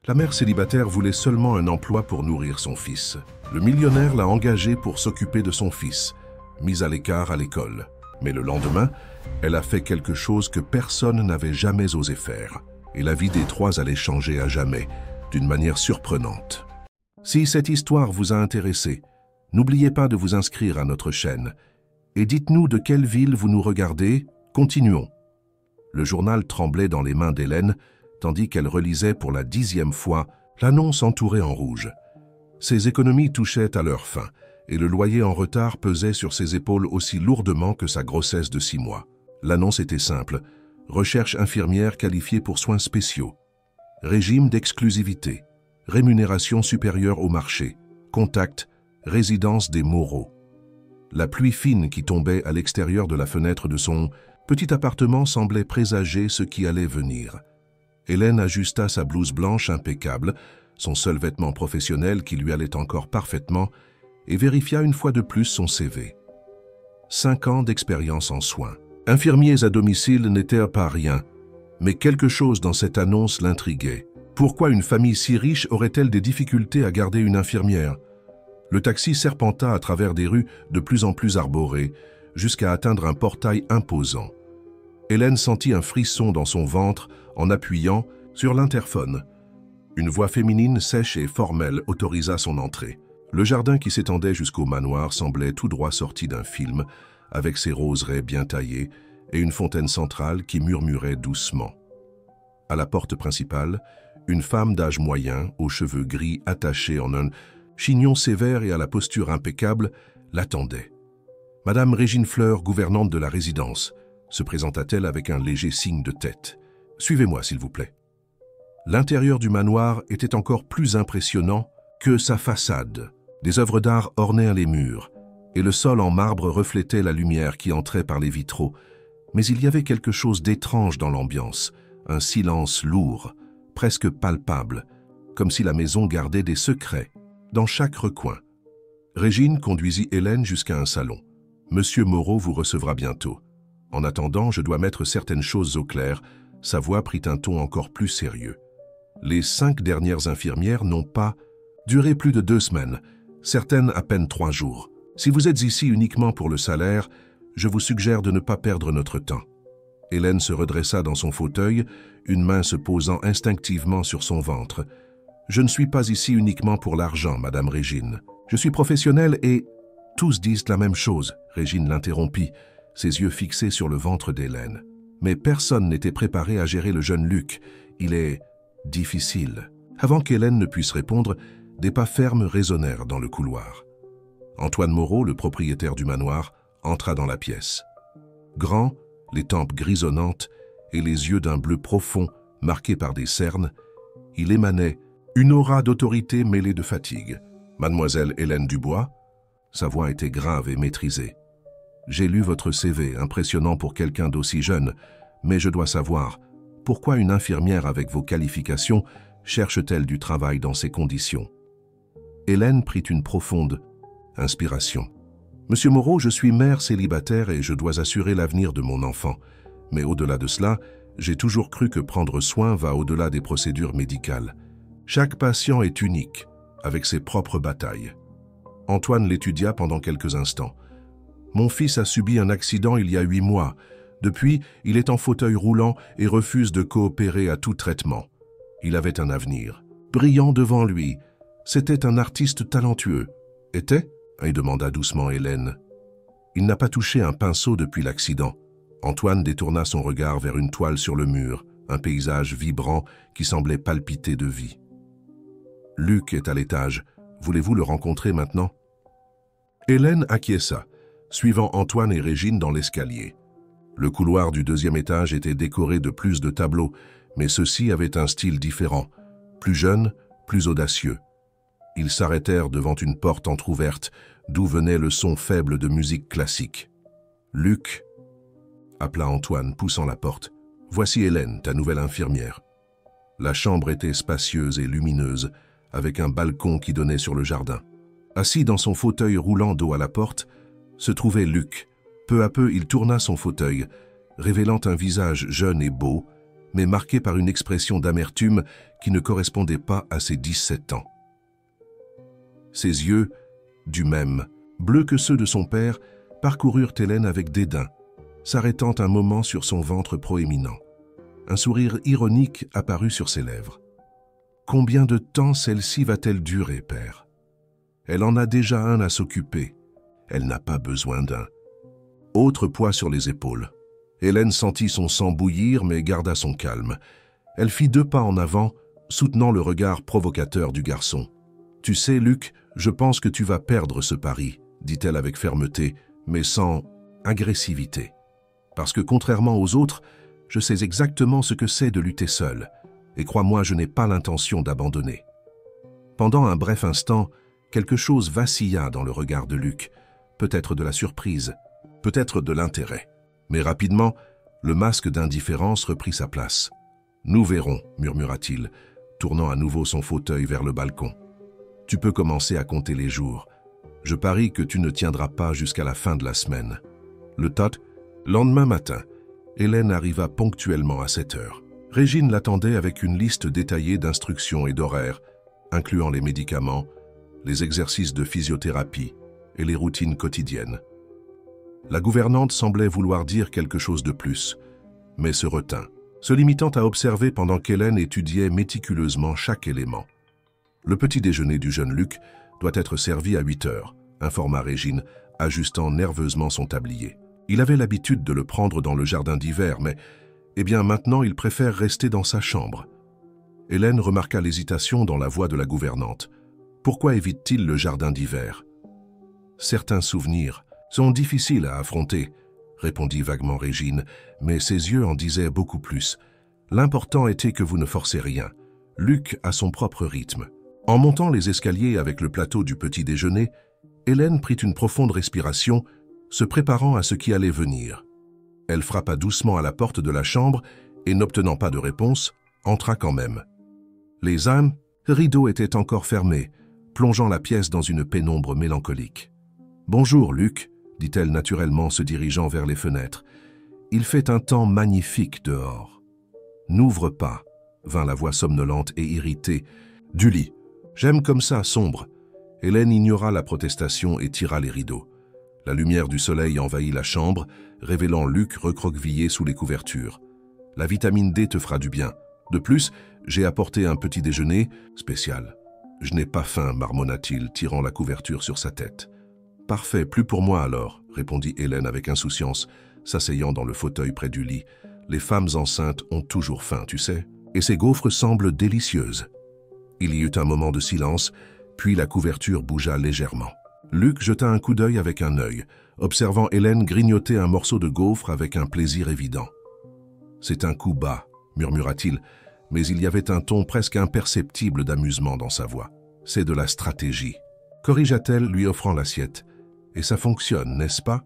La mère célibataire voulait seulement un emploi pour nourrir son fils. Le millionnaire l'a engagée pour s'occuper de son fils, mis à l'écart à l'école. Mais le lendemain, elle a fait quelque chose que personne n'avait jamais osé faire. Et la vie des trois allait changer à jamais, d'une manière surprenante. Si cette histoire vous a intéressé, n'oubliez pas de vous inscrire à notre chaîne. Et dites-nous de quelle ville vous nous regardez. Continuons. Le journal tremblait dans les mains d'Hélène, tandis qu'elle relisait pour la 10e fois l'annonce entourée en rouge. Ses économies touchaient à leur fin, et le loyer en retard pesait sur ses épaules aussi lourdement que sa grossesse de 6 mois. L'annonce était simple: recherche infirmière qualifiée pour soins spéciaux, régime d'exclusivité, rémunération supérieure au marché, contact, résidence des Moreau. La pluie fine qui tombait à l'extérieur de la fenêtre de son petit appartement semblait présager ce qui allait venir. Hélène ajusta sa blouse blanche impeccable, son seul vêtement professionnel qui lui allait encore parfaitement, et vérifia une fois de plus son CV. 5 ans d'expérience en soins. Infirmiers à domicile n'étaient pas rien, mais quelque chose dans cette annonce l'intriguait. Pourquoi une famille si riche aurait-elle des difficultés à garder une infirmière? Le taxi serpenta à travers des rues de plus en plus arborées, jusqu'à atteindre un portail imposant. Hélène sentit un frisson dans son ventre en appuyant sur l'interphone. Une voix féminine sèche et formelle autorisa son entrée. Le jardin qui s'étendait jusqu'au manoir semblait tout droit sorti d'un film, avec ses roseraies bien taillées et une fontaine centrale qui murmurait doucement. À la porte principale, une femme d'âge moyen, aux cheveux gris attachés en un chignon sévère et à la posture impeccable, l'attendait. « Madame Régine Fleur, gouvernante de la résidence », se présenta-t-elle avec un léger signe de tête. « Suivez-moi, s'il vous plaît. » L'intérieur du manoir était encore plus impressionnant que sa façade. Des œuvres d'art ornaient les murs, et le sol en marbre reflétait la lumière qui entrait par les vitraux. Mais il y avait quelque chose d'étrange dans l'ambiance, un silence lourd, presque palpable, comme si la maison gardait des secrets dans chaque recoin. Régine conduisit Hélène jusqu'à un salon. « Monsieur Moreau vous recevra bientôt. En attendant, je dois mettre certaines choses au clair. » Sa voix prit un ton encore plus sérieux. « Les 5 dernières infirmières n'ont pas duré plus de 2 semaines, certaines à peine 3 jours. Si vous êtes ici uniquement pour le salaire, je vous suggère de ne pas perdre notre temps. » Hélène se redressa dans son fauteuil, une main se posant instinctivement sur son ventre. « Je ne suis pas ici uniquement pour l'argent, Madame Régine. Je suis professionnelle et... » « Tous disent la même chose, » Régine l'interrompit, ses yeux fixés sur le ventre d'Hélène. Mais personne n'était préparé à gérer le jeune Luc. Il est difficile. Avant qu'Hélène ne puisse répondre, des pas fermes résonnèrent dans le couloir. Antoine Moreau, le propriétaire du manoir, entra dans la pièce. Grand, les tempes grisonnantes et les yeux d'un bleu profond marqués par des cernes, il émanait une aura d'autorité mêlée de fatigue. « Mademoiselle Hélène Dubois ?» Sa voix était grave et maîtrisée. « J'ai lu votre CV, impressionnant pour quelqu'un d'aussi jeune, mais je dois savoir, pourquoi une infirmière avec vos qualifications cherche-t-elle du travail dans ces conditions ?» Hélène prit une profonde inspiration. « Monsieur Moreau, je suis mère célibataire et je dois assurer l'avenir de mon enfant. Mais au-delà de cela, j'ai toujours cru que prendre soin va au-delà des procédures médicales. Chaque patient est unique, avec ses propres batailles. » Antoine l'étudia pendant quelques instants. « Mon fils a subi un accident il y a 8 mois. Depuis, il est en fauteuil roulant et refuse de coopérer à tout traitement. Il avait un avenir, brillant devant lui. C'était un artiste talentueux. »« Était ?» demanda doucement Hélène. « Il n'a pas touché un pinceau depuis l'accident. » Antoine détourna son regard vers une toile sur le mur, un paysage vibrant qui semblait palpiter de vie. « Luc est à l'étage. Voulez-vous le rencontrer maintenant ?» Hélène acquiesça, suivant Antoine et Régine dans l'escalier. Le couloir du 2e étage était décoré de plus de tableaux, mais ceux-ci avaient un style différent, plus jeune, plus audacieux. Ils s'arrêtèrent devant une porte entr'ouverte, d'où venait le son faible de musique classique. « Luc » appela Antoine, poussant la porte. « Voici Hélène, ta nouvelle infirmière. » La chambre était spacieuse et lumineuse, avec un balcon qui donnait sur le jardin. Assis dans son fauteuil roulant dos à la porte, se trouvait Luc. Peu à peu, il tourna son fauteuil, révélant un visage jeune et beau, mais marqué par une expression d'amertume qui ne correspondait pas à ses 17 ans. Ses yeux, du même, bleus que ceux de son père, parcoururent Hélène avec dédain, s'arrêtant un moment sur son ventre proéminent. Un sourire ironique apparut sur ses lèvres. « Combien de temps celle-ci va-t-elle durer, père? Elle en a déjà un à s'occuper. Elle n'a pas besoin d'un. » Autre poids sur les épaules. Hélène sentit son sang bouillir, mais garda son calme. Elle fit 2 pas en avant, soutenant le regard provocateur du garçon. « Tu sais, Luc, je pense que tu vas perdre ce pari, » dit-elle avec fermeté, mais sans agressivité. « Parce que contrairement aux autres, je sais exactement ce que c'est de lutter seul, et crois-moi, je n'ai pas l'intention d'abandonner. » Pendant un bref instant, quelque chose vacilla dans le regard de Luc, peut-être de la surprise, peut-être de l'intérêt. Mais rapidement, le masque d'indifférence reprit sa place. « Nous verrons, » murmura-t-il, tournant à nouveau son fauteuil vers le balcon. « Tu peux commencer à compter les jours. Je parie que tu ne tiendras pas jusqu'à la fin de la semaine. » Le lendemain matin, Hélène arriva ponctuellement à 7 heures. Régine l'attendait avec une liste détaillée d'instructions et d'horaires, incluant les médicaments, les exercices de physiothérapie et les routines quotidiennes. La gouvernante semblait vouloir dire quelque chose de plus, mais se retint, se limitant à observer pendant qu'Hélène étudiait méticuleusement chaque élément. « Le petit déjeuner du jeune Luc doit être servi à 8 heures, » informa Régine, ajustant nerveusement son tablier. Il avait l'habitude de le prendre dans le jardin d'hiver, mais, maintenant, il préfère rester dans sa chambre. Hélène remarqua l'hésitation dans la voix de la gouvernante. Pourquoi évite-t-il le jardin d'hiver? Certains souvenirs sont difficiles à affronter, répondit vaguement Régine, mais ses yeux en disaient beaucoup plus. L'important était que vous ne forcez rien. Luc a son propre rythme. En montant les escaliers avec le plateau du petit déjeuner, Hélène prit une profonde respiration, se préparant à ce qui allait venir. Elle frappa doucement à la porte de la chambre et, n'obtenant pas de réponse, entra quand même. Les rideaux étaient encore fermés, plongeant la pièce dans une pénombre mélancolique. « Bonjour, Luc », dit-elle naturellement se dirigeant vers les fenêtres. « Il fait un temps magnifique dehors. »« N'ouvre pas », vint la voix somnolente et irritée du lit. « J'aime comme ça, sombre. » Hélène ignora la protestation et tira les rideaux. La lumière du soleil envahit la chambre, révélant Luc recroquevillé sous les couvertures. « La vitamine D te fera du bien. De plus, j'ai apporté un petit déjeuner spécial. »« Je n'ai pas faim, » marmonna-t-il, tirant la couverture sur sa tête. « Parfait, plus pour moi alors, » répondit Hélène avec insouciance, s'asseyant dans le fauteuil près du lit. « Les femmes enceintes ont toujours faim, tu sais. Et ces gaufres semblent délicieuses. » Il y eut un moment de silence, puis la couverture bougea légèrement. Luc jeta un coup d'œil avec un œil, observant Hélène grignoter un morceau de gaufre avec un plaisir évident. « C'est un coup bas, » murmura-t-il, mais il y avait un ton presque imperceptible d'amusement dans sa voix. « C'est de la stratégie. » Corrigea-t-elle, lui offrant l'assiette. « Et ça fonctionne, n'est-ce pas ?»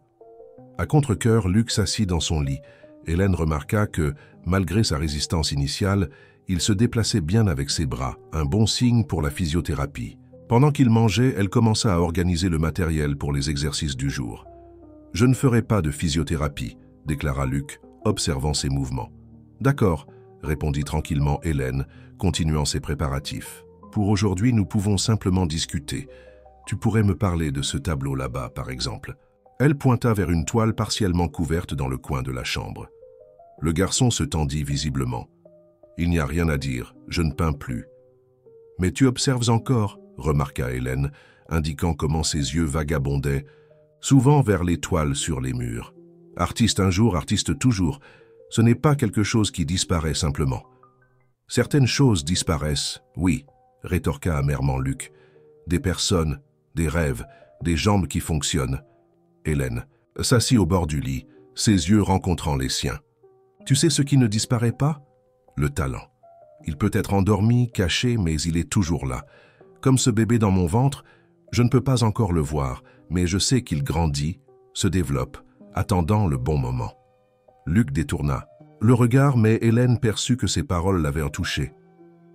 À contre-cœur, Luc s'assit dans son lit. Hélène remarqua que, malgré sa résistance initiale, il se déplaçait bien avec ses bras, un bon signe pour la physiothérapie. Pendant qu'il mangeait, elle commença à organiser le matériel pour les exercices du jour. « Je ne ferai pas de physiothérapie, » déclara Luc, observant ses mouvements. « D'accord, » répondit tranquillement Hélène, continuant ses préparatifs. « Pour aujourd'hui, nous pouvons simplement discuter. Tu pourrais me parler de ce tableau là-bas, par exemple. » Elle pointa vers une toile partiellement couverte dans le coin de la chambre. Le garçon se tendit visiblement. « Il n'y a rien à dire, je ne peins plus. »« Mais tu observes encore ?» remarqua Hélène, indiquant comment ses yeux vagabondaient, souvent vers les toiles sur les murs. « Artiste un jour, artiste toujours. Ce n'est pas quelque chose qui disparaît simplement. »« Certaines choses disparaissent, oui, » rétorqua amèrement Luc. « Des personnes, des rêves, des jambes qui fonctionnent. » Hélène s'assit au bord du lit, ses yeux rencontrant les siens. « Tu sais ce qui ne disparaît pas? Le talent. Il peut être endormi, caché, mais il est toujours là. Comme ce bébé dans mon ventre, je ne peux pas encore le voir, mais je sais qu'il grandit, se développe, attendant le bon moment. » Luc détourna le regard, mais Hélène perçut que ses paroles l'avaient touché.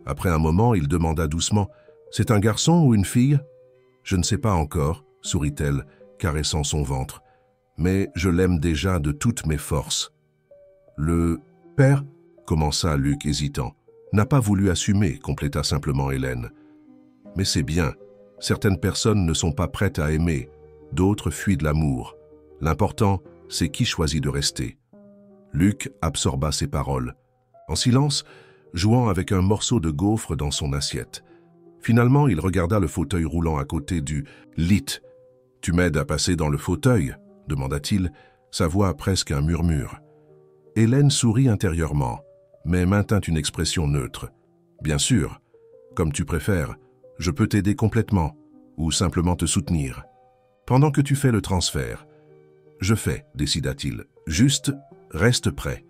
Après un moment, il demanda doucement « C'est un garçon ou une fille ?»« Je ne sais pas encore, » sourit-elle, caressant son ventre. « Mais je l'aime déjà de toutes mes forces. » « Le père ?» commença Luc hésitant. N'a pas voulu assumer, compléta simplement Hélène. Mais c'est bien. Certaines personnes ne sont pas prêtes à aimer, d'autres fuient de l'amour. L'important, c'est qui choisit de rester. Luc absorba ces paroles, en silence, jouant avec un morceau de gaufre dans son assiette. Finalement, il regarda le fauteuil roulant à côté du lit. « Tu m'aides à passer dans le fauteuil ?» demanda-t-il, sa voix presque un murmure. Hélène sourit intérieurement, mais maintint une expression neutre. « Bien sûr, comme tu préfères, je peux t'aider complètement, ou simplement te soutenir. Pendant que tu fais le transfert. »« Je fais, » décida-t-il. « Juste, reste prêt. »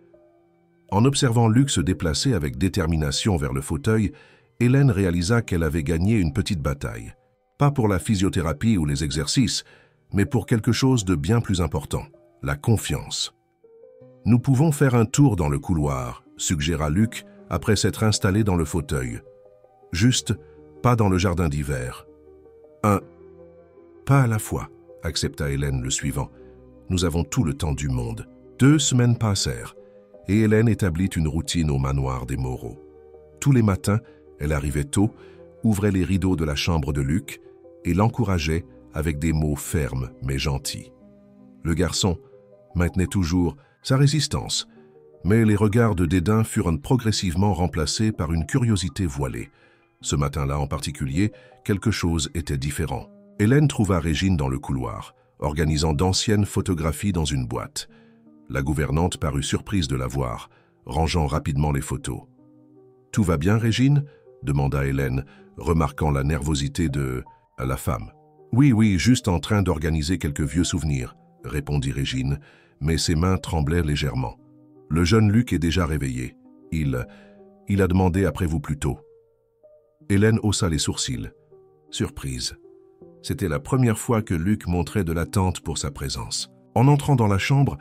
En observant Luc se déplacer avec détermination vers le fauteuil, Hélène réalisa qu'elle avait gagné une petite bataille. Pas pour la physiothérapie ou les exercices, mais pour quelque chose de bien plus important, la confiance. « Nous pouvons faire un tour dans le couloir », suggéra Luc après s'être installé dans le fauteuil. « Juste, pas dans le jardin d'hiver. »« Un pas à la fois », accepta Hélène le suivant. « Nous avons tout le temps du monde. » 2 semaines passèrent, et Hélène établit une routine au manoir des Moreau. Tous les matins, elle arrivait tôt, ouvrait les rideaux de la chambre de Luc et l'encourageait avec des mots fermes mais gentils. Le garçon maintenait toujours sa résistance, mais les regards de dédain furent progressivement remplacés par une curiosité voilée. Ce matin-là en particulier, quelque chose était différent. Hélène trouva Régine dans le couloir, organisant d'anciennes photographies dans une boîte. La gouvernante parut surprise de la voir, rangeant rapidement les photos. « Tout va bien, Régine ?» demanda Hélène, remarquant la nervosité de la femme. « Oui, juste en train d'organiser quelques vieux souvenirs, » répondit Régine, mais ses mains tremblaient légèrement. « Le jeune Luc est déjà réveillé. Il a demandé après vous plus tôt. » Hélène haussa les sourcils. Surprise. C'était la première fois que Luc montrait de l'attente pour sa présence. En entrant dans la chambre,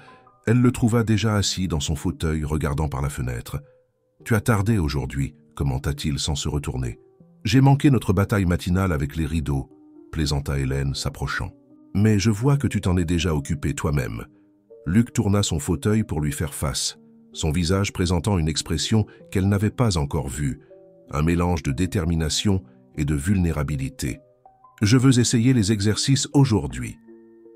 elle le trouva déjà assis dans son fauteuil, regardant par la fenêtre. « Tu as tardé aujourd'hui » commenta-t-il sans se retourner. « J'ai manqué notre bataille matinale avec les rideaux » plaisanta Hélène, s'approchant. « Mais je vois que tu t'en es déjà occupé toi-même. » Luc tourna son fauteuil pour lui faire face, son visage présentant une expression qu'elle n'avait pas encore vue, un mélange de détermination et de vulnérabilité. « Je veux essayer les exercices aujourd'hui. »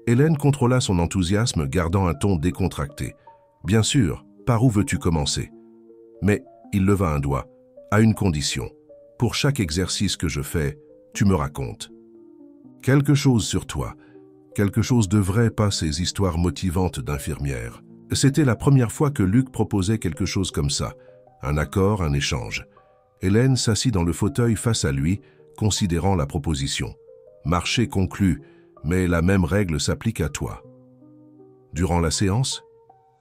Hélène contrôla son enthousiasme, gardant un ton décontracté. « Bien sûr, par où veux-tu commencer ?» Mais il leva un doigt, à une condition. « Pour chaque exercice que je fais, tu me racontes. Quelque chose sur toi, quelque chose de vrai, pas ces histoires motivantes d'infirmière. » C'était la première fois que Luc proposait quelque chose comme ça, un accord, un échange. Hélène s'assit dans le fauteuil face à lui, considérant la proposition. « Marché conclu, mais la même règle s'applique à toi. » Durant la séance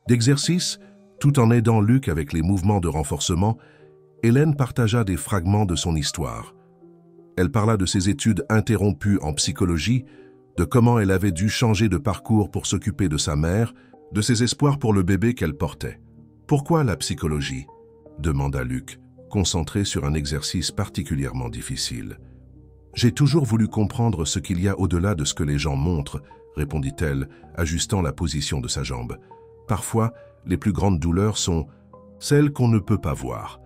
d'exercice, tout en aidant Luc avec les mouvements de renforcement, Hélène partagea des fragments de son histoire. Elle parla de ses études interrompues en psychologie, de comment elle avait dû changer de parcours pour s'occuper de sa mère, de ses espoirs pour le bébé qu'elle portait. « Pourquoi la psychologie ?» demanda Luc, concentré sur un exercice particulièrement difficile. « J'ai toujours voulu comprendre ce qu'il y a au-delà de ce que les gens montrent, » répondit-elle, ajustant la position de sa jambe. « Parfois, les plus grandes douleurs sont celles qu'on ne peut pas voir. »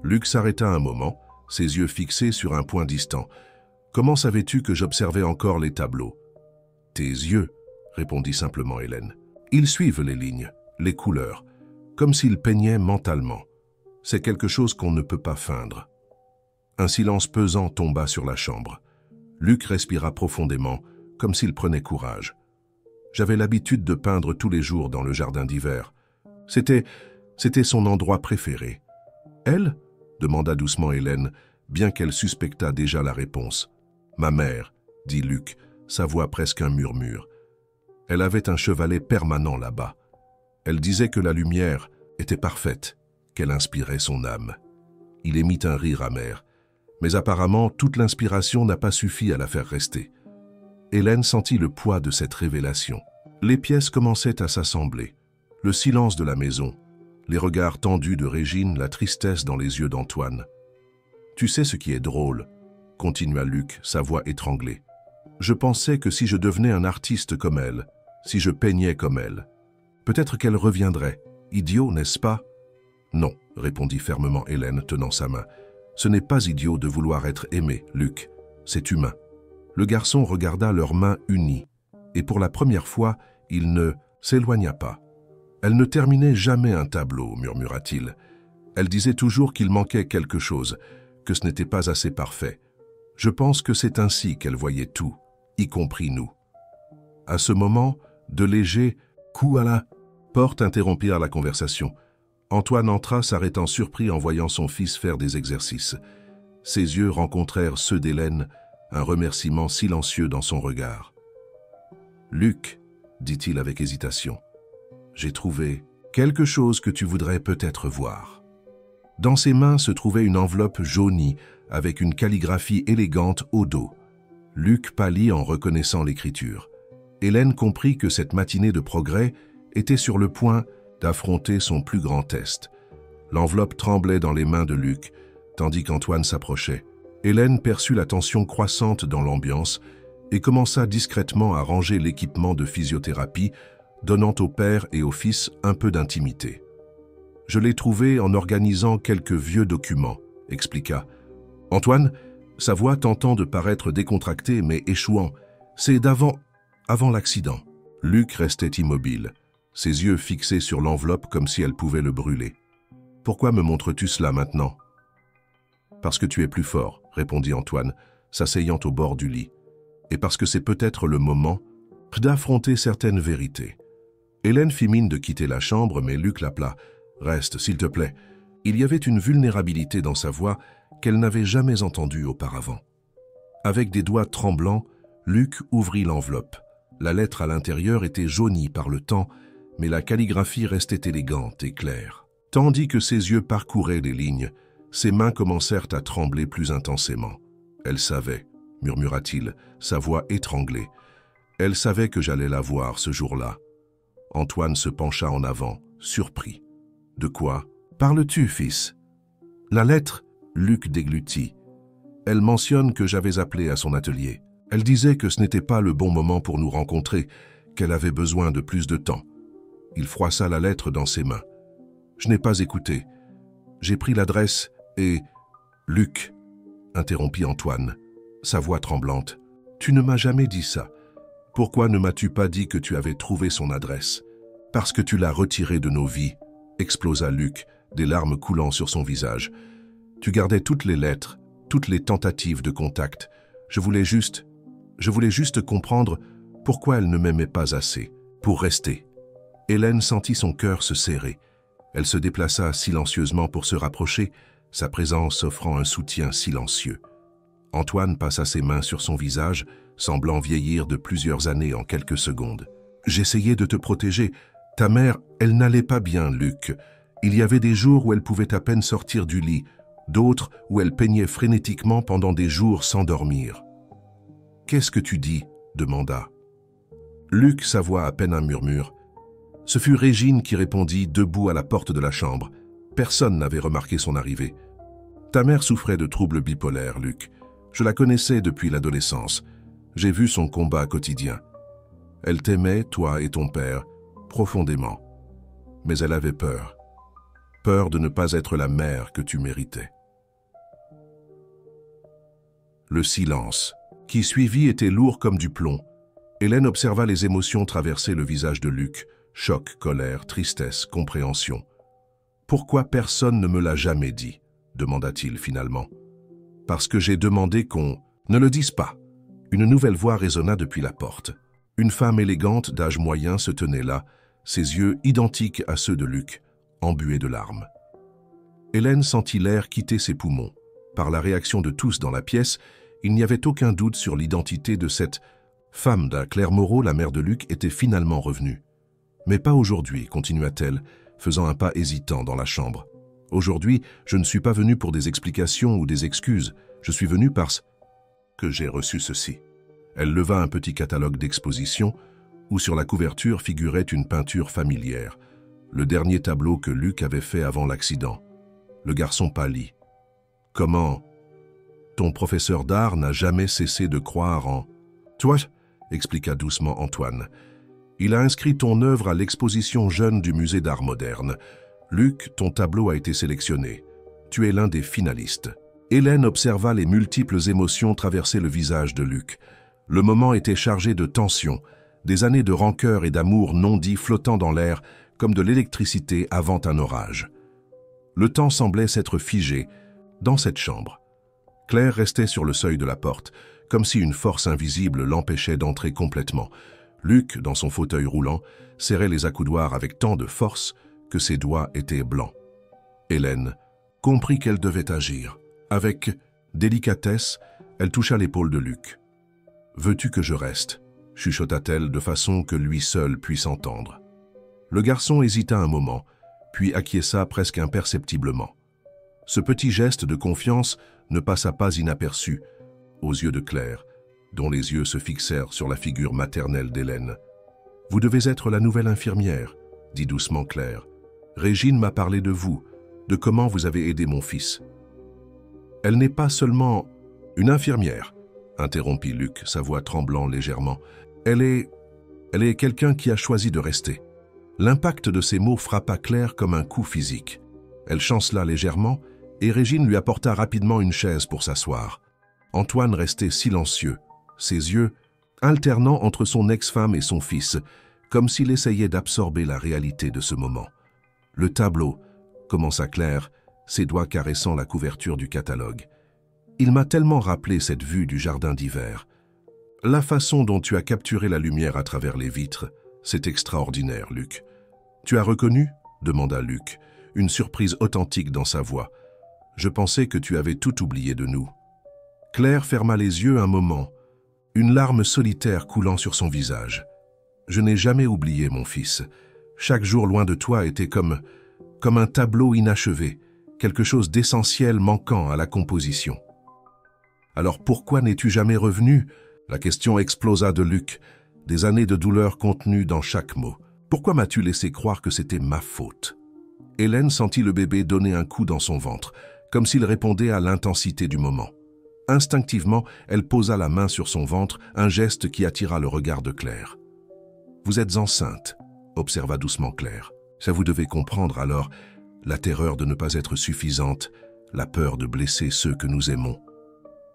Luc s'arrêta un moment, ses yeux fixés sur un point distant. « Comment savais-tu que j'observais encore les tableaux ?»« Tes yeux, » répondit simplement Hélène. « Ils suivent les lignes, les couleurs, comme s'ils peignaient mentalement. C'est quelque chose qu'on ne peut pas feindre. » Un silence pesant tomba sur la chambre. Luc respira profondément, comme s'il prenait courage. « J'avais l'habitude de peindre tous les jours dans le jardin d'hiver. C'était son endroit préféré. »« Elle ?» demanda doucement Hélène, bien qu'elle suspectât déjà la réponse. « Ma mère, » dit Luc, sa voix presque un murmure. Elle avait un chevalet permanent là-bas. Elle disait que la lumière était parfaite, qu'elle inspirait son âme. Il émit un rire amer, mais apparemment toute l'inspiration n'a pas suffi à la faire rester. Hélène sentit le poids de cette révélation. Les pièces commençaient à s'assembler. Le silence de la maison, les regards tendus de Régine, la tristesse dans les yeux d'Antoine. « Tu sais ce qui est drôle ?» continua Luc, sa voix étranglée. « Je pensais que si je devenais un artiste comme elle, si je peignais comme elle, peut-être qu'elle reviendrait. Idiot, n'est-ce pas ? Non, répondit fermement Hélène, tenant sa main. Ce n'est pas idiot de vouloir être aimé, Luc. C'est humain. Le garçon regarda leurs mains unies, et pour la première fois, il ne s'éloigna pas. Elle ne terminait jamais un tableau, murmura-t-il. Elle disait toujours qu'il manquait quelque chose, que ce n'était pas assez parfait. Je pense que c'est ainsi qu'elle voyait tout, y compris nous. À ce moment, de légers coups à la porte interrompirent la conversation. Antoine entra, s'arrêtant surpris en voyant son fils faire des exercices. Ses yeux rencontrèrent ceux d'Hélène, un remerciement silencieux dans son regard. « Luc, dit-il avec hésitation, j'ai trouvé quelque chose que tu voudrais peut-être voir. » Dans ses mains se trouvait une enveloppe jaunie avec une calligraphie élégante au dos. Luc pâlit en reconnaissant l'écriture. Hélène comprit que cette matinée de progrès était sur le point d'affronter son plus grand test. L'enveloppe tremblait dans les mains de Luc, tandis qu'Antoine s'approchait. Hélène perçut la tension croissante dans l'ambiance et commença discrètement à ranger l'équipement de physiothérapie, donnant au père et au fils un peu d'intimité. « Je l'ai trouvé en organisant quelques vieux documents », expliqua. « Antoine, sa voix tentant de paraître décontractée mais échouant, c'est avant l'accident. » Luc restait immobile, ses yeux fixés sur l'enveloppe comme si elle pouvait le brûler. « Pourquoi me montres-tu cela maintenant ?»« Parce que tu es plus fort, » répondit Antoine, s'asseyant au bord du lit. « Et parce que c'est peut-être le moment d'affronter certaines vérités. » Hélène fit mine de quitter la chambre, mais Luc l'appela. « Reste, s'il te plaît. » Il y avait une vulnérabilité dans sa voix qu'elle n'avait jamais entendue auparavant. Avec des doigts tremblants, Luc ouvrit l'enveloppe. La lettre à l'intérieur était jaunie par le temps, mais la calligraphie restait élégante et claire. Tandis que ses yeux parcouraient les lignes, ses mains commencèrent à trembler plus intensément. « Elle savait, » murmura-t-il, sa voix étranglée. « Elle savait que j'allais la voir ce jour-là. » Antoine se pencha en avant, surpris. « De quoi parles-tu, fils ?» « La lettre, » Luc déglutit. « Elle mentionne que j'avais appelé à son atelier. Elle disait que ce n'était pas le bon moment pour nous rencontrer, qu'elle avait besoin de plus de temps. » Il froissa la lettre dans ses mains. « Je n'ai pas écouté. J'ai pris l'adresse et... »« Luc, » interrompit Antoine, sa voix tremblante, « tu ne m'as jamais dit ça. Pourquoi ne m'as-tu pas dit que tu avais trouvé son adresse ?»« Parce que tu l'as retirée de nos vies, » explosa Luc, des larmes coulant sur son visage. « Tu gardais toutes les lettres, toutes les tentatives de contact. Je voulais juste comprendre pourquoi elle ne m'aimait pas assez, pour rester. » Hélène sentit son cœur se serrer. Elle se déplaça silencieusement pour se rapprocher, sa présence offrant un soutien silencieux. Antoine passa ses mains sur son visage, semblant vieillir de plusieurs années en quelques secondes. « J'essayais de te protéger. Ta mère, elle n'allait pas bien, Luc. Il y avait des jours où elle pouvait à peine sortir du lit, d'autres où elle peignait frénétiquement pendant des jours sans dormir. »« Qu'est-ce que tu dis ?» demanda. Luc s'avoua à peine un murmure. Ce fut Régine qui répondit, debout à la porte de la chambre. Personne n'avait remarqué son arrivée. « Ta mère souffrait de troubles bipolaires, Luc. Je la connaissais depuis l'adolescence. J'ai vu son combat quotidien. Elle t'aimait, toi et ton père, profondément. Mais elle avait peur. Peur de ne pas être la mère que tu méritais. » Le silence qui suivit était lourd comme du plomb. Hélène observa les émotions traverser le visage de Luc. Choc, colère, tristesse, compréhension. « Pourquoi personne ne me l'a jamais dit ?» demanda-t-il finalement. « Parce que j'ai demandé qu'on ne le dise pas. » Une nouvelle voix résonna depuis la porte. Une femme élégante d'âge moyen se tenait là, ses yeux identiques à ceux de Luc, embués de larmes. Hélène sentit l'air quitter ses poumons. Par la réaction de tous dans la pièce, il n'y avait aucun doute sur l'identité de cette femme. Claire Moreau, la mère de Luc, était finalement revenue. « Mais pas aujourd'hui, » continua-t-elle, faisant un pas hésitant dans la chambre. « Aujourd'hui, je ne suis pas venue pour des explications ou des excuses. Je suis venue parce que j'ai reçu ceci. » Elle leva un petit catalogue d'exposition où sur la couverture figurait une peinture familière, le dernier tableau que Luc avait fait avant l'accident. Le garçon pâlit. « Comment ? Ton professeur d'art n'a jamais cessé de croire en... »« Toi, » expliqua doucement Antoine. « Il a inscrit ton œuvre à l'exposition jeune du musée d'art moderne. Luc, ton tableau a été sélectionné. Tu es l'un des finalistes. Hélène observa les multiples émotions traverser le visage de Luc. Le moment était chargé de tension, des années de rancœur et d'amour non dit flottant dans l'air comme de l'électricité avant un orage. Le temps semblait s'être figé dans cette chambre. Claire restait sur le seuil de la porte, comme si une force invisible l'empêchait d'entrer complètement. Luc, dans son fauteuil roulant, serrait les accoudoirs avec tant de force que ses doigts étaient blancs. Hélène comprit qu'elle devait agir. Avec délicatesse, elle toucha l'épaule de Luc. « Veux-tu que je reste ?» chuchota-t-elle de façon que lui seul puisse entendre. Le garçon hésita un moment, puis acquiesça presque imperceptiblement. Ce petit geste de confiance ne passa pas inaperçu aux yeux de Claire, dont les yeux se fixèrent sur la figure maternelle d'Hélène. « Vous devez être la nouvelle infirmière, » dit doucement Claire. « Régine m'a parlé de vous, de comment vous avez aidé mon fils. » « Elle n'est pas seulement une infirmière, » interrompit Luc, sa voix tremblant légèrement. « Elle est quelqu'un qui a choisi de rester. » L'impact de ces mots frappa Claire comme un coup physique. Elle chancela légèrement et Régine lui apporta rapidement une chaise pour s'asseoir. Antoine restait silencieux, ses yeux alternant entre son ex-femme et son fils, comme s'il essayait d'absorber la réalité de ce moment. « Le tableau, » commença Claire, ses doigts caressant la couverture du catalogue. « Il m'a tellement rappelé cette vue du jardin d'hiver. La façon dont tu as capturé la lumière à travers les vitres, c'est extraordinaire, Luc. »« Tu as reconnu ?» demanda Luc, une surprise authentique dans sa voix. « Je pensais que tu avais tout oublié de nous. » Claire ferma les yeux un moment, une larme solitaire coulant sur son visage. « Je n'ai jamais oublié mon fils. Chaque jour loin de toi était comme un tableau inachevé, quelque chose d'essentiel manquant à la composition. »« Alors pourquoi n'es-tu jamais revenu ?» La question explosa de Luc, des années de douleur contenues dans chaque mot. « Pourquoi m'as-tu laissé croire que c'était ma faute ?» Hélène sentit le bébé donner un coup dans son ventre, comme s'il répondait à l'intensité du moment. Instinctivement, elle posa la main sur son ventre, un geste qui attira le regard de Claire. « Vous êtes enceinte », observa doucement Claire. « Ça vous devez comprendre alors la terreur de ne pas être suffisante, la peur de blesser ceux que nous aimons. »«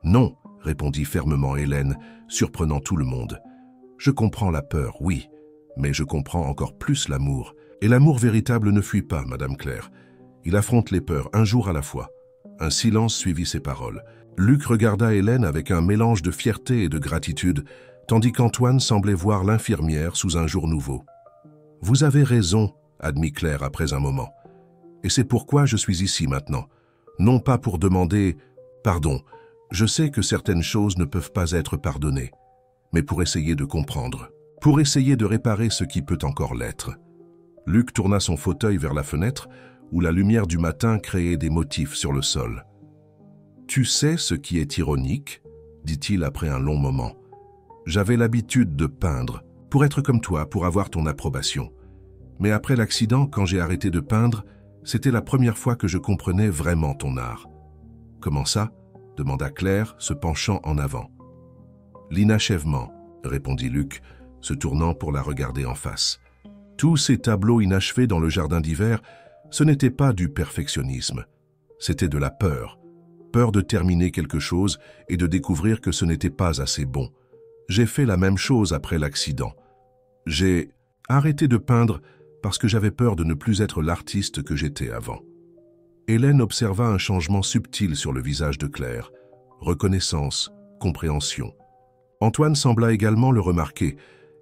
Non », répondit fermement Hélène, surprenant tout le monde. « Je comprends la peur, oui, mais je comprends encore plus l'amour. Et l'amour véritable ne fuit pas, Madame Claire. Il affronte les peurs, un jour à la fois. » Un silence suivit ces paroles. Luc regarda Hélène avec un mélange de fierté et de gratitude, tandis qu'Antoine semblait voir l'infirmière sous un jour nouveau. « Vous avez raison, » admit Claire après un moment. « Et c'est pourquoi je suis ici maintenant. Non pas pour demander pardon. Je sais que certaines choses ne peuvent pas être pardonnées, mais pour essayer de comprendre, pour essayer de réparer ce qui peut encore l'être. » Luc tourna son fauteuil vers la fenêtre, où la lumière du matin créait des motifs sur le sol. « Tu sais ce qui est ironique ?» dit-il après un long moment. « J'avais l'habitude de peindre, pour être comme toi, pour avoir ton approbation. Mais après l'accident, quand j'ai arrêté de peindre, c'était la première fois que je comprenais vraiment ton art. »« Comment ça ?» demanda Claire, se penchant en avant. « L'inachèvement, » répondit Luc, se tournant pour la regarder en face. Tous ces tableaux inachevés dans le jardin d'hiver, ce n'était pas du perfectionnisme, c'était de la peur. Peur de terminer quelque chose et de découvrir que ce n'était pas assez bon. J'ai fait la même chose après l'accident. J'ai arrêté de peindre parce que j'avais peur de ne plus être l'artiste que j'étais avant. Hélène observa un changement subtil sur le visage de Claire. Reconnaissance, compréhension. Antoine sembla également le remarquer,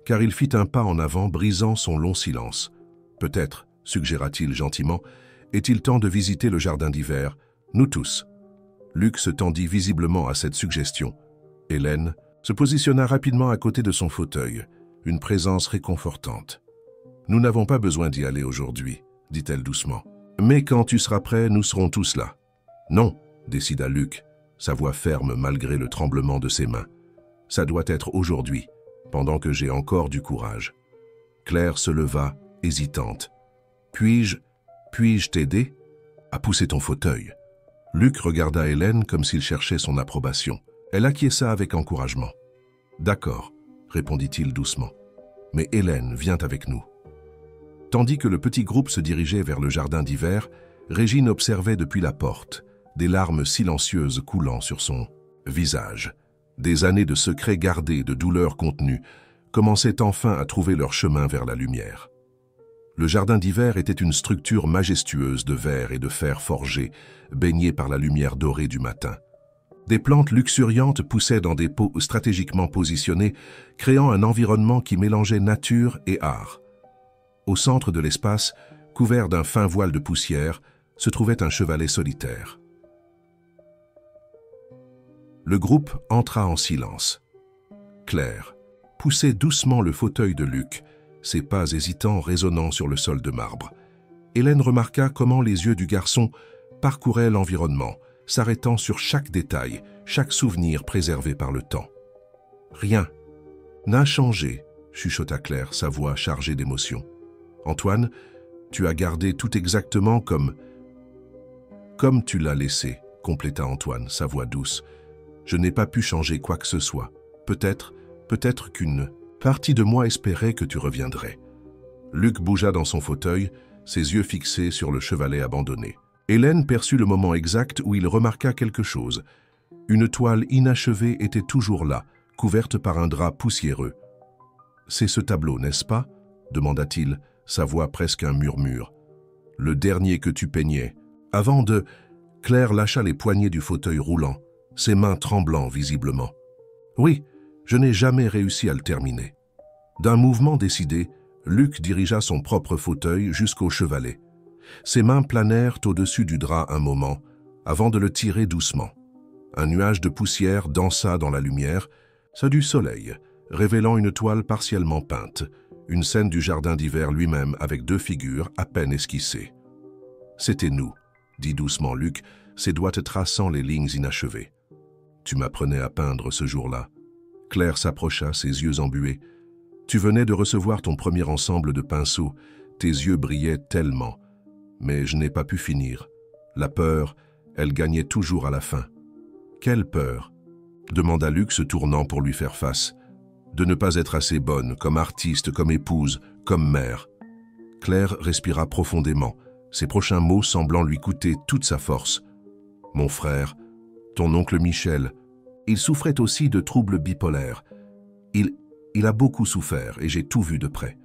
car il fit un pas en avant, brisant son long silence. « Peut-être, » suggéra-t-il gentiment, « est-il temps de visiter le jardin d'hiver, nous tous ?» Luc se tendit visiblement à cette suggestion. Hélène se positionna rapidement à côté de son fauteuil, une présence réconfortante. « Nous n'avons pas besoin d'y aller aujourd'hui, » dit-elle doucement. « Mais quand tu seras prêt, nous serons tous là. »« Non, » décida Luc, sa voix ferme malgré le tremblement de ses mains. « Ça doit être aujourd'hui, pendant que j'ai encore du courage. » Claire se leva, hésitante. « Puis-je t'aider » ? À pousser ton fauteuil. Luc regarda Hélène comme s'il cherchait son approbation. Elle acquiesça avec encouragement. « D'accord, » répondit-il doucement. « Mais Hélène, viens avec nous. » Tandis que le petit groupe se dirigeait vers le jardin d'hiver, Régine observait depuis la porte, des larmes silencieuses coulant sur son visage. Des années de secrets gardés, de douleurs contenues, commençaient enfin à trouver leur chemin vers la lumière. Le jardin d'hiver était une structure majestueuse de verre et de fer forgé, baignée par la lumière dorée du matin. Des plantes luxuriantes poussaient dans des pots stratégiquement positionnés, créant un environnement qui mélangeait nature et art. Au centre de l'espace, couvert d'un fin voile de poussière, se trouvait un chevalet solitaire. Le groupe entra en silence. Claire poussait doucement le fauteuil de Luc, ses pas hésitants résonnant sur le sol de marbre. Hélène remarqua comment les yeux du garçon parcouraient l'environnement, s'arrêtant sur chaque détail, chaque souvenir préservé par le temps. « Rien n'a changé », chuchota Claire, sa voix chargée d'émotion. « Antoine, tu as gardé tout exactement comme tu l'as laissé, » compléta Antoine, sa voix douce. « Je n'ai pas pu changer quoi que ce soit. Peut-être qu'une partie de moi espérait que tu reviendrais. » Luc bougea dans son fauteuil, ses yeux fixés sur le chevalet abandonné. Hélène perçut le moment exact où il remarqua quelque chose. Une toile inachevée était toujours là, couverte par un drap poussiéreux. « C'est ce tableau, n'est-ce pas ?» demanda-t-il, sa voix presque un murmure. « Le dernier que tu peignais. » Avant de... Claire lâcha les poignées du fauteuil roulant, ses mains tremblant visiblement. « Oui, je n'ai jamais réussi à le terminer. » D'un mouvement décidé, Luc dirigea son propre fauteuil jusqu'au chevalet. Ses mains planèrent au-dessus du drap un moment, avant de le tirer doucement. Un nuage de poussière dansa dans la lumière, celle du soleil, révélant une toile partiellement peinte, une scène du jardin d'hiver lui-même avec deux figures à peine esquissées. « C'était nous, » dit doucement Luc, ses doigts traçant les lignes inachevées. « Tu m'apprenais à peindre ce jour-là. » Claire s'approcha, ses yeux embués. « Tu venais de recevoir ton premier ensemble de pinceaux, tes yeux brillaient tellement. Mais je n'ai pas pu finir. La peur, elle gagnait toujours à la fin. »« Quelle peur ?» demanda Luc se tournant pour lui faire face. « De ne pas être assez bonne, comme artiste, comme épouse, comme mère. » Claire respira profondément, ses prochains mots semblant lui coûter toute sa force. « Mon frère, ton oncle Michel, il souffrait aussi de troubles bipolaires. Il a beaucoup souffert et j'ai tout vu de près.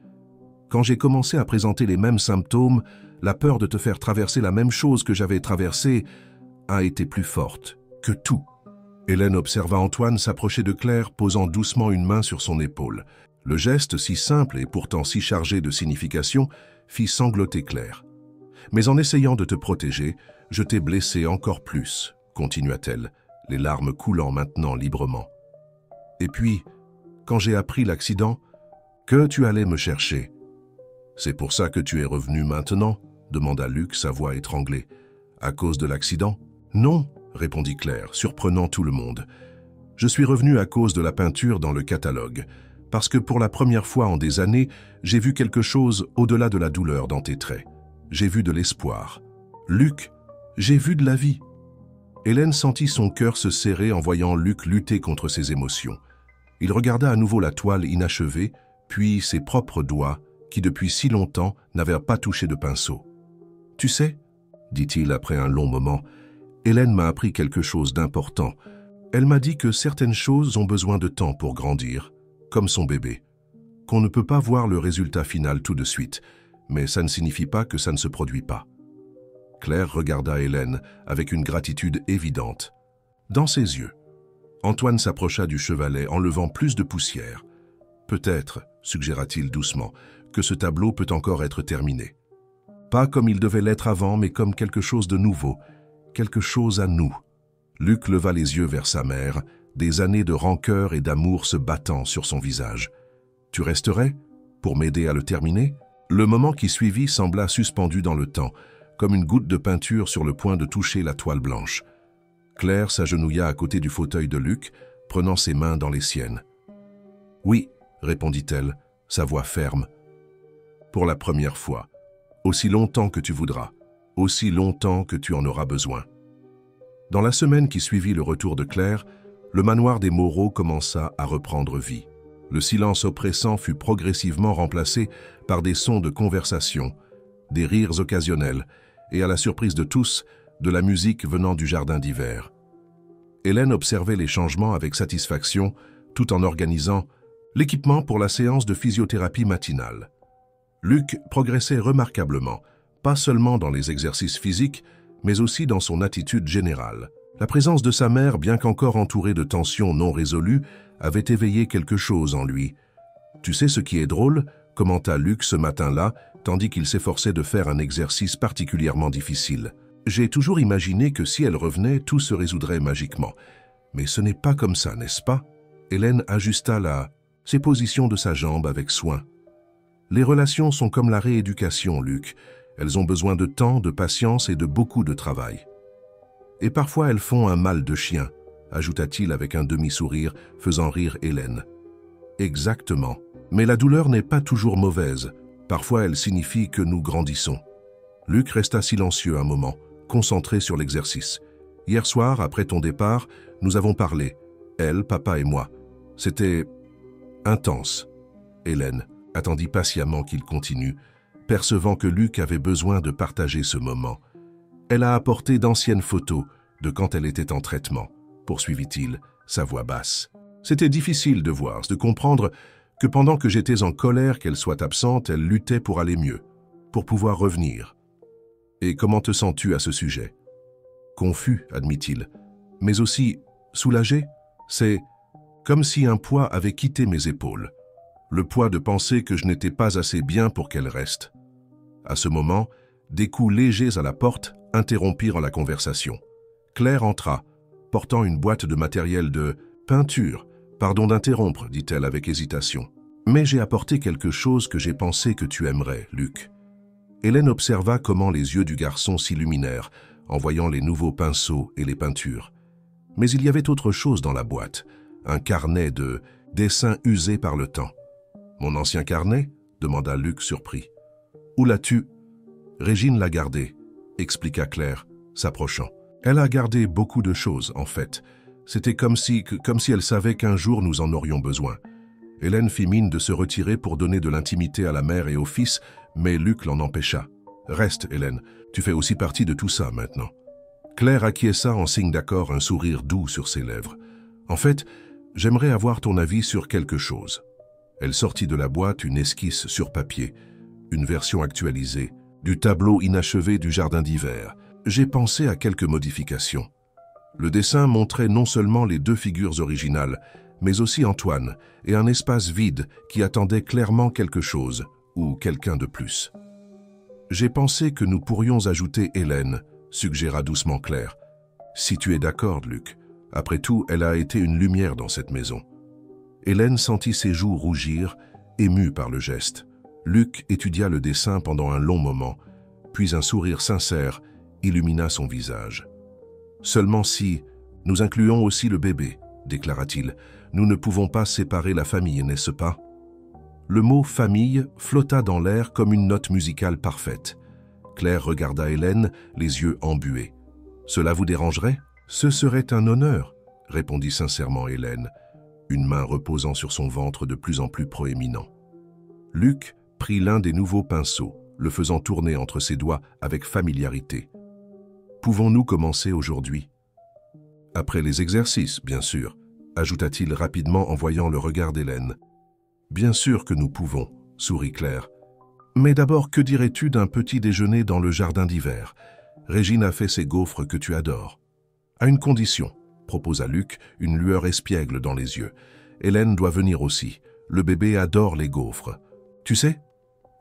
Quand j'ai commencé à présenter les mêmes symptômes, la peur de te faire traverser la même chose que j'avais traversée a été plus forte que tout. » Hélène observa Antoine s'approcher de Claire, posant doucement une main sur son épaule. Le geste, si simple et pourtant si chargé de signification, fit sangloter Claire. « Mais en essayant de te protéger, je t'ai blessé encore plus, » continua-t-elle, les larmes coulant maintenant librement. « Et puis, quand j'ai appris l'accident, que tu allais me chercher. »« C'est pour ça que tu es revenu maintenant ?» demanda Luc, sa voix étranglée. « À cause de l'accident ?»« Non, » répondit Claire, surprenant tout le monde. « Je suis revenu à cause de la peinture dans le catalogue, parce que pour la première fois en des années, j'ai vu quelque chose au-delà de la douleur dans tes traits. J'ai vu de l'espoir. Luc, j'ai vu de la vie. » Hélène sentit son cœur se serrer en voyant Luc lutter contre ses émotions. Il regarda à nouveau la toile inachevée, puis ses propres doigts, qui depuis si longtemps n'avaient pas touché de pinceau. « Tu sais, » dit-il après un long moment, « Hélène m'a appris quelque chose d'important. Elle m'a dit que certaines choses ont besoin de temps pour grandir, comme son bébé. Qu'on ne peut pas voir le résultat final tout de suite, mais ça ne signifie pas que ça ne se produit pas. » Claire regarda Hélène avec une gratitude évidente. Dans ses yeux, Antoine s'approcha du chevalet en levant plus de poussière. « Peut-être, » suggéra-t-il doucement, « que ce tableau peut encore être terminé. Pas comme il devait l'être avant, mais comme quelque chose de nouveau, quelque chose à nous. » Luc leva les yeux vers sa mère, des années de rancœur et d'amour se battant sur son visage. « Tu resterais pour m'aider à le terminer ?» Le moment qui suivit sembla suspendu dans le temps, comme une goutte de peinture sur le point de toucher la toile blanche. Claire s'agenouilla à côté du fauteuil de Luc, prenant ses mains dans les siennes. « Oui, » répondit-elle, sa voix ferme. « Pour la première fois, aussi longtemps que tu voudras, aussi longtemps que tu en auras besoin. » Dans la semaine qui suivit le retour de Claire, le manoir des Moreau commença à reprendre vie. Le silence oppressant fut progressivement remplacé par des sons de conversation, des rires occasionnels et, à la surprise de tous, de la musique venant du jardin d'hiver. Hélène observait les changements avec satisfaction tout en organisant l'équipement pour la séance de physiothérapie matinale. Luc progressait remarquablement, pas seulement dans les exercices physiques, mais aussi dans son attitude générale. La présence de sa mère, bien qu'encore entourée de tensions non résolues, avait éveillé quelque chose en lui. « Tu sais ce qui est drôle ?» commenta Luc ce matin-là, tandis qu'il s'efforçait de faire un exercice particulièrement difficile. « J'ai toujours imaginé que si elle revenait, tout se résoudrait magiquement. Mais ce n'est pas comme ça, n'est-ce pas ?» Hélène ajusta la séposition de sa jambe avec soin. « Les relations sont comme la rééducation, Luc. Elles ont besoin de temps, de patience et de beaucoup de travail. Et parfois elles font un mal de chien, ajouta-t-il avec un demi-sourire, faisant rire Hélène. Exactement. Mais la douleur n'est pas toujours mauvaise. Parfois elle signifie que nous grandissons. Luc resta silencieux un moment, concentré sur l'exercice. Hier soir, après ton départ, nous avons parlé, elle, papa et moi. C'était intense. Hélène attendit patiemment qu'il continue, percevant que Luc avait besoin de partager ce moment. Elle a apporté d'anciennes photos de quand elle était en traitement, poursuivit-il, sa voix basse. C'était difficile de voir, de comprendre que pendant que j'étais en colère qu'elle soit absente, elle luttait pour aller mieux, pour pouvoir revenir. Et comment te sens-tu à ce sujet? Confus, admit-il, mais aussi soulagé. C'est comme si un poids avait quitté mes épaules. Le poids de penser que je n'étais pas assez bien pour qu'elle reste. À ce moment, des coups légers à la porte interrompirent la conversation. Claire entra, portant une boîte de matériel de peinture. « Pardon d'interrompre, dit-elle avec hésitation. Mais j'ai apporté quelque chose que j'ai pensé que tu aimerais, Luc. » Hélène observa comment les yeux du garçon s'illuminèrent en voyant les nouveaux pinceaux et les peintures. Mais il y avait autre chose dans la boîte, un carnet de dessins usés par le temps. « Mon ancien carnet ?» demanda Luc surpris. « Où l'as-tu » ? Régine l'a gardé, expliqua Claire, s'approchant. Elle a gardé beaucoup de choses, en fait. C'était comme si elle savait qu'un jour nous en aurions besoin. Hélène fit mine de se retirer pour donner de l'intimité à la mère et au fils, mais Luc l'en empêcha. « Reste, Hélène, tu fais aussi partie de tout ça maintenant. » Claire acquiesça en signe d'accord, un sourire doux sur ses lèvres. « En fait, j'aimerais avoir ton avis sur quelque chose. » Elle sortit de la boîte une esquisse sur papier, une version actualisée, du tableau inachevé du jardin d'hiver. J'ai pensé à quelques modifications. Le dessin montrait non seulement les deux figures originales, mais aussi Antoine et un espace vide qui attendait clairement quelque chose, ou quelqu'un de plus. J'ai pensé que nous pourrions ajouter Hélène, suggéra doucement Claire. Si tu es d'accord, Luc. Après tout, elle a été une lumière dans cette maison. Hélène sentit ses joues rougir, émue par le geste. Luc étudia le dessin pendant un long moment, puis un sourire sincère illumina son visage. « Seulement si nous incluons aussi le bébé, déclara-t-il, nous ne pouvons pas séparer la famille, n'est-ce pas ?» Le mot « famille » flotta dans l'air comme une note musicale parfaite. Claire regarda Hélène, les yeux embués. « Cela vous dérangerait ?»« Ce serait un honneur, » répondit sincèrement Hélène, une main reposant sur son ventre de plus en plus proéminent. Luc prit l'un des nouveaux pinceaux, le faisant tourner entre ses doigts avec familiarité. « Pouvons-nous commencer aujourd'hui ?»« Après les exercices, bien sûr, » ajouta-t-il rapidement en voyant le regard d'Hélène. « Bien sûr que nous pouvons, » sourit Claire. « Mais d'abord, que dirais-tu d'un petit déjeuner dans le jardin d'hiver? Régine a fait ces gaufres que tu adores. »« À une condition, » proposa Luc, une lueur espiègle dans les yeux. « Hélène doit venir aussi. Le bébé adore les gaufres. Tu sais ?»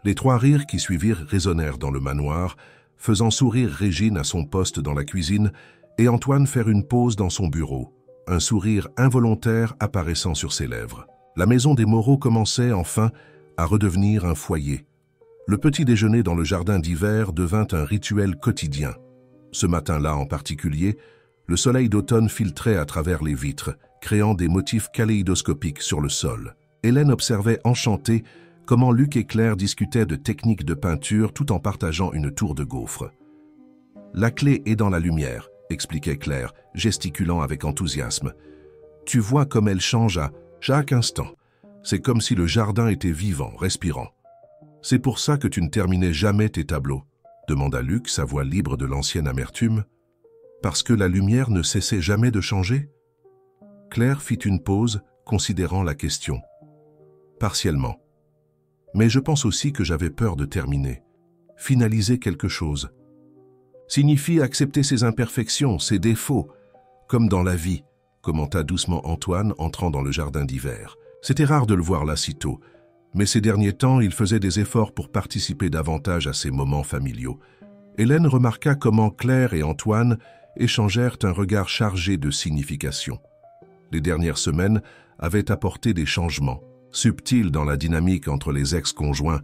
Les trois rires qui suivirent résonnèrent dans le manoir, faisant sourire Régine à son poste dans la cuisine et Antoine faire une pause dans son bureau, un sourire involontaire apparaissant sur ses lèvres. La maison des Moreau commençait enfin à redevenir un foyer. Le petit déjeuner dans le jardin d'hiver devint un rituel quotidien. Ce matin-là en particulier, le soleil d'automne filtrait à travers les vitres, créant des motifs kaléidoscopiques sur le sol. Hélène observait enchantée comment Luc et Claire discutaient de techniques de peinture tout en partageant une tour de gaufres. « La clé est dans la lumière, » expliquait Claire, gesticulant avec enthousiasme. « Tu vois comme elle change à chaque instant. C'est comme si le jardin était vivant, respirant. « C'est pour ça que tu ne terminais jamais tes tableaux ?» demanda Luc, sa voix libre de l'ancienne amertume. « Parce que la lumière ne cessait jamais de changer ?» Claire fit une pause, considérant la question. « Partiellement. Mais je pense aussi que j'avais peur de terminer. Finaliser quelque chose. Signifie accepter ses imperfections, ses défauts, comme dans la vie, commenta doucement Antoine, entrant dans le jardin d'hiver. C'était rare de le voir là si tôt, mais ces derniers temps, il faisait des efforts pour participer davantage à ces moments familiaux. Hélène remarqua comment Claire et Antoine échangèrent un regard chargé de signification. Les dernières semaines avaient apporté des changements, subtils dans la dynamique entre les ex-conjoints,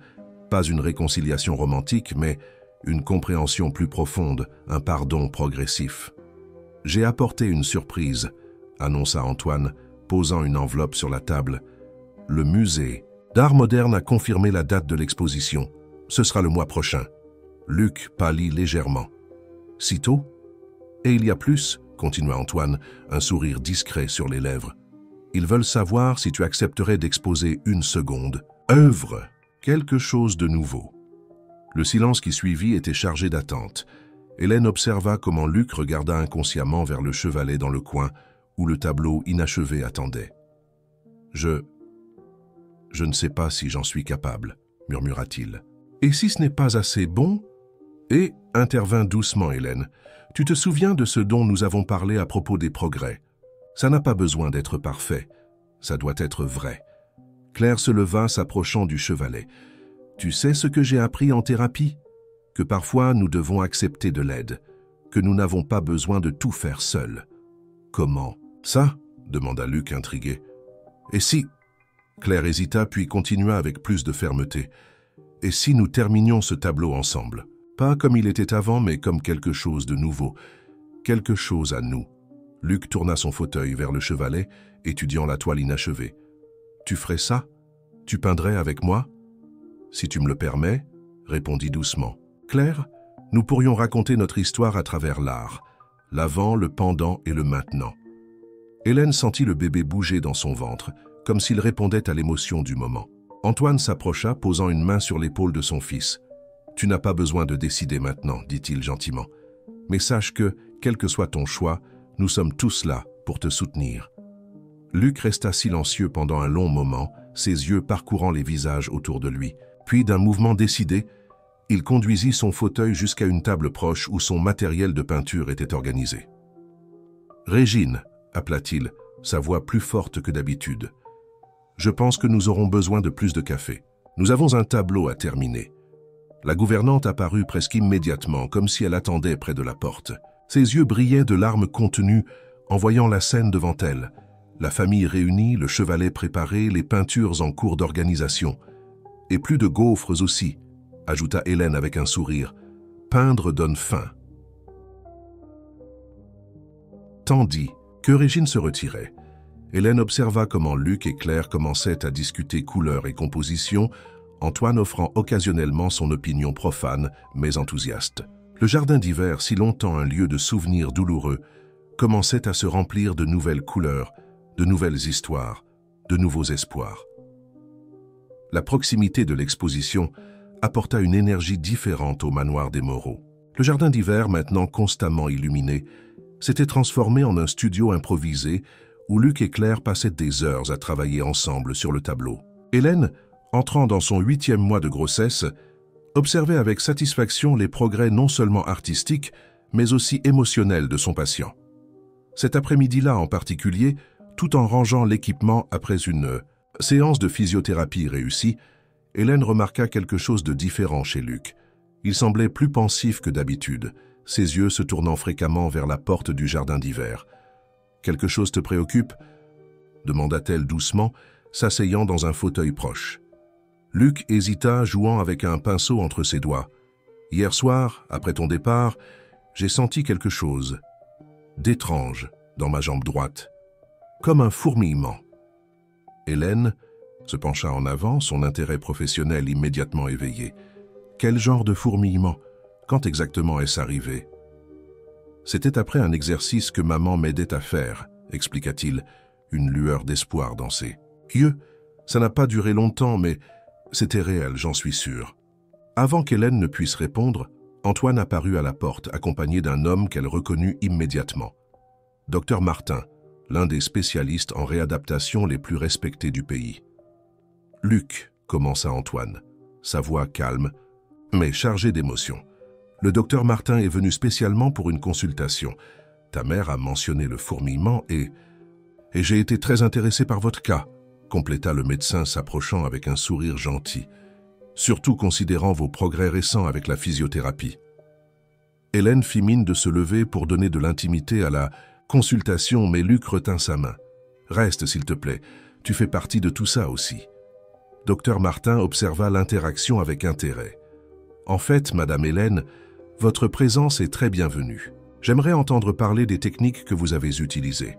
pas une réconciliation romantique, mais une compréhension plus profonde, un pardon progressif. « J'ai apporté une surprise », annonça Antoine, posant une enveloppe sur la table. « Le musée d'art moderne a confirmé la date de l'exposition. Ce sera le mois prochain. » Luc pâlit légèrement. « Si tôt ? Et il y a plus ?» continua Antoine, un sourire discret sur les lèvres. « Ils veulent savoir si tu accepterais d'exposer une seconde. Œuvre, quelque chose de nouveau. » Le silence qui suivit était chargé d'attente. Hélène observa comment Luc regarda inconsciemment vers le chevalet dans le coin où le tableau inachevé attendait. « Je ne sais pas si j'en suis capable, » murmura-t-il. « Et si ce n'est pas assez bon ?» Et intervint doucement Hélène. « Tu te souviens de ce dont nous avons parlé à propos des progrès? Ça n'a pas besoin d'être parfait, ça doit être vrai. » Claire se leva, s'approchant du chevalet. « Tu sais ce que j'ai appris en thérapie? Que parfois nous devons accepter de l'aide, que nous n'avons pas besoin de tout faire seuls. » « Comment? Ça ?» demanda Luc intrigué. « Et si ?» Claire hésita puis continua avec plus de fermeté. « Et si nous terminions ce tableau ensemble? Pas comme il était avant, mais comme quelque chose de nouveau. Quelque chose à nous. » Luc tourna son fauteuil vers le chevalet, étudiant la toile inachevée. « Tu ferais ça? Tu peindrais avec moi? » « Si tu me le permets, » répondit doucement. « Claire, nous pourrions raconter notre histoire à travers l'art, l'avant, le pendant et le maintenant. » Hélène sentit le bébé bouger dans son ventre, comme s'il répondait à l'émotion du moment. Antoine s'approcha, posant une main sur l'épaule de son fils. « Tu n'as pas besoin de décider maintenant, dit-il gentiment. Mais sache que, quel que soit ton choix, nous sommes tous là pour te soutenir. » Luc resta silencieux pendant un long moment, ses yeux parcourant les visages autour de lui. Puis, d'un mouvement décidé, il conduisit son fauteuil jusqu'à une table proche où son matériel de peinture était organisé. « Régine », appela-t-il, sa voix plus forte que d'habitude. « Je pense que nous aurons besoin de plus de café. Nous avons un tableau à terminer. » La gouvernante apparut presque immédiatement, comme si elle attendait près de la porte. Ses yeux brillaient de larmes contenues en voyant la scène devant elle. La famille réunie, le chevalet préparé, les peintures en cours d'organisation. Et plus de gaufres aussi, ajouta Hélène avec un sourire. Peindre donne faim. Tandis que Régine se retirait, Hélène observa comment Luc et Claire commençaient à discuter couleurs et composition, Antoine offrant occasionnellement son opinion profane mais enthousiaste. Le jardin d'hiver, si longtemps un lieu de souvenirs douloureux, commençait à se remplir de nouvelles couleurs, de nouvelles histoires, de nouveaux espoirs. La proximité de l'exposition apporta une énergie différente au manoir des Moreau. Le jardin d'hiver, maintenant constamment illuminé, s'était transformé en un studio improvisé où Luc et Claire passaient des heures à travailler ensemble sur le tableau. Hélène, entrant dans son 8e mois de grossesse, observait avec satisfaction les progrès non seulement artistiques, mais aussi émotionnels de son patient. Cet après-midi-là en particulier, tout en rangeant l'équipement après une séance de physiothérapie réussie, Hélène remarqua quelque chose de différent chez Luc. Il semblait plus pensif que d'habitude, ses yeux se tournant fréquemment vers la porte du jardin d'hiver. « Quelque chose te préoccupe ?» demanda-t-elle doucement, s'asseyant dans un fauteuil proche. Luc hésita, jouant avec un pinceau entre ses doigts. « Hier soir, après ton départ, j'ai senti quelque chose d'étrange dans ma jambe droite, comme un fourmillement. » Hélène se pencha en avant, son intérêt professionnel immédiatement éveillé. « Quel genre de fourmillement? Quand exactement est-ce arrivé? » « C'était après un exercice que maman m'aidait à faire, expliqua-t-il, une lueur d'espoir dans ses yeux. Ça n'a pas duré longtemps, mais c'était réel, j'en suis sûr. Avant qu'Hélène ne puisse répondre, Antoine apparut à la porte, accompagné d'un homme qu'elle reconnut immédiatement. Dr Martin, l'un des spécialistes en réadaptation les plus respectés du pays. « Luc », commença Antoine, sa voix calme, mais chargée d'émotion. « Le docteur Martin est venu spécialement pour une consultation. Ta mère a mentionné le fourmillement et j'ai été très intéressé par votre cas, » compléta le médecin s'approchant avec un sourire gentil, surtout considérant vos progrès récents avec la physiothérapie. Hélène fit mine de se lever pour donner de l'intimité à la consultation, mais Luc retint sa main. « Reste, s'il te plaît, tu fais partie de tout ça aussi. » Docteur Martin observa l'interaction avec intérêt. « En fait, Madame Hélène, votre présence est très bienvenue. J'aimerais entendre parler des techniques que vous avez utilisées. »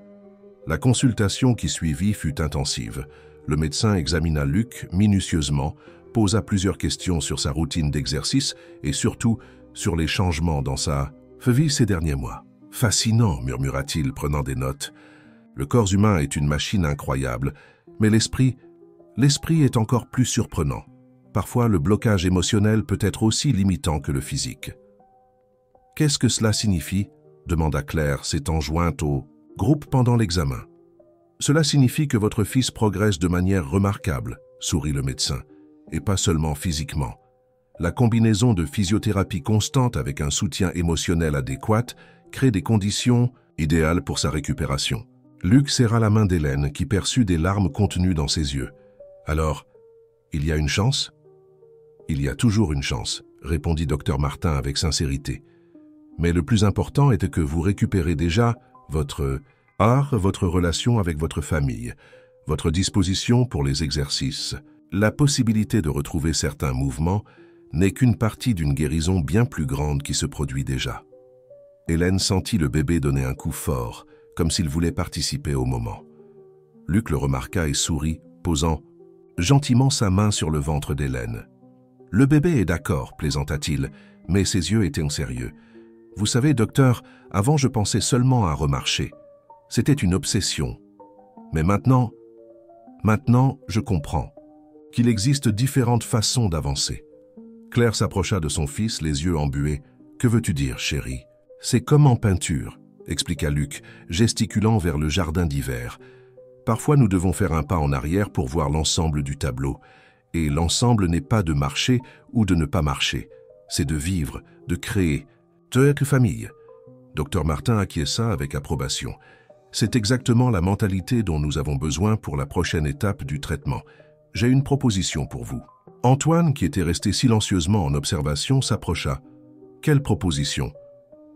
La consultation qui suivit fut intensive. Le médecin examina Luc minutieusement, posa plusieurs questions sur sa routine d'exercice et surtout sur les changements dans sa vie ces derniers mois. « Fascinant », murmura-t-il, prenant des notes. « Le corps humain est une machine incroyable, mais l'esprit est encore plus surprenant. Parfois, le blocage émotionnel peut être aussi limitant que le physique. »« Qu'est-ce que cela signifie ?» demanda Claire, s'étant jointe au groupe pendant l'examen. « Cela signifie que votre fils progresse de manière remarquable, » sourit le médecin, « et pas seulement physiquement. La combinaison de physiothérapie constante avec un soutien émotionnel adéquat crée des conditions idéales pour sa récupération. » Luc serra la main d'Hélène, qui perçut des larmes contenues dans ses yeux. « Alors, il y a une chance ?»« Il y a toujours une chance, » répondit Dr Martin avec sincérité. « Mais le plus important est que vous récupérez déjà votre art, votre relation avec votre famille, votre disposition pour les exercices. La possibilité de retrouver certains mouvements n'est qu'une partie d'une guérison bien plus grande qui se produit déjà. » Hélène sentit le bébé donner un coup fort, comme s'il voulait participer au moment. Luc le remarqua et sourit, posant gentiment sa main sur le ventre d'Hélène. « Le bébé est d'accord, plaisanta-t-il, mais ses yeux étaient sérieux. Vous savez, docteur, avant je pensais seulement à remarcher. C'était une obsession. Mais maintenant, je comprends qu'il existe différentes façons d'avancer. » Claire s'approcha de son fils, les yeux embués. « Que veux-tu dire, chérie ? » « C'est comme en peinture, » expliqua Luc, gesticulant vers le jardin d'hiver. « Parfois nous devons faire un pas en arrière pour voir l'ensemble du tableau. Et l'ensemble n'est pas de marcher ou de ne pas marcher. C'est de vivre, de créer. Toute famille. » Dr Martin acquiesça avec approbation. « C'est exactement la mentalité dont nous avons besoin pour la prochaine étape du traitement. J'ai une proposition pour vous. » Antoine, qui était resté silencieusement en observation, s'approcha. « Quelle proposition ? »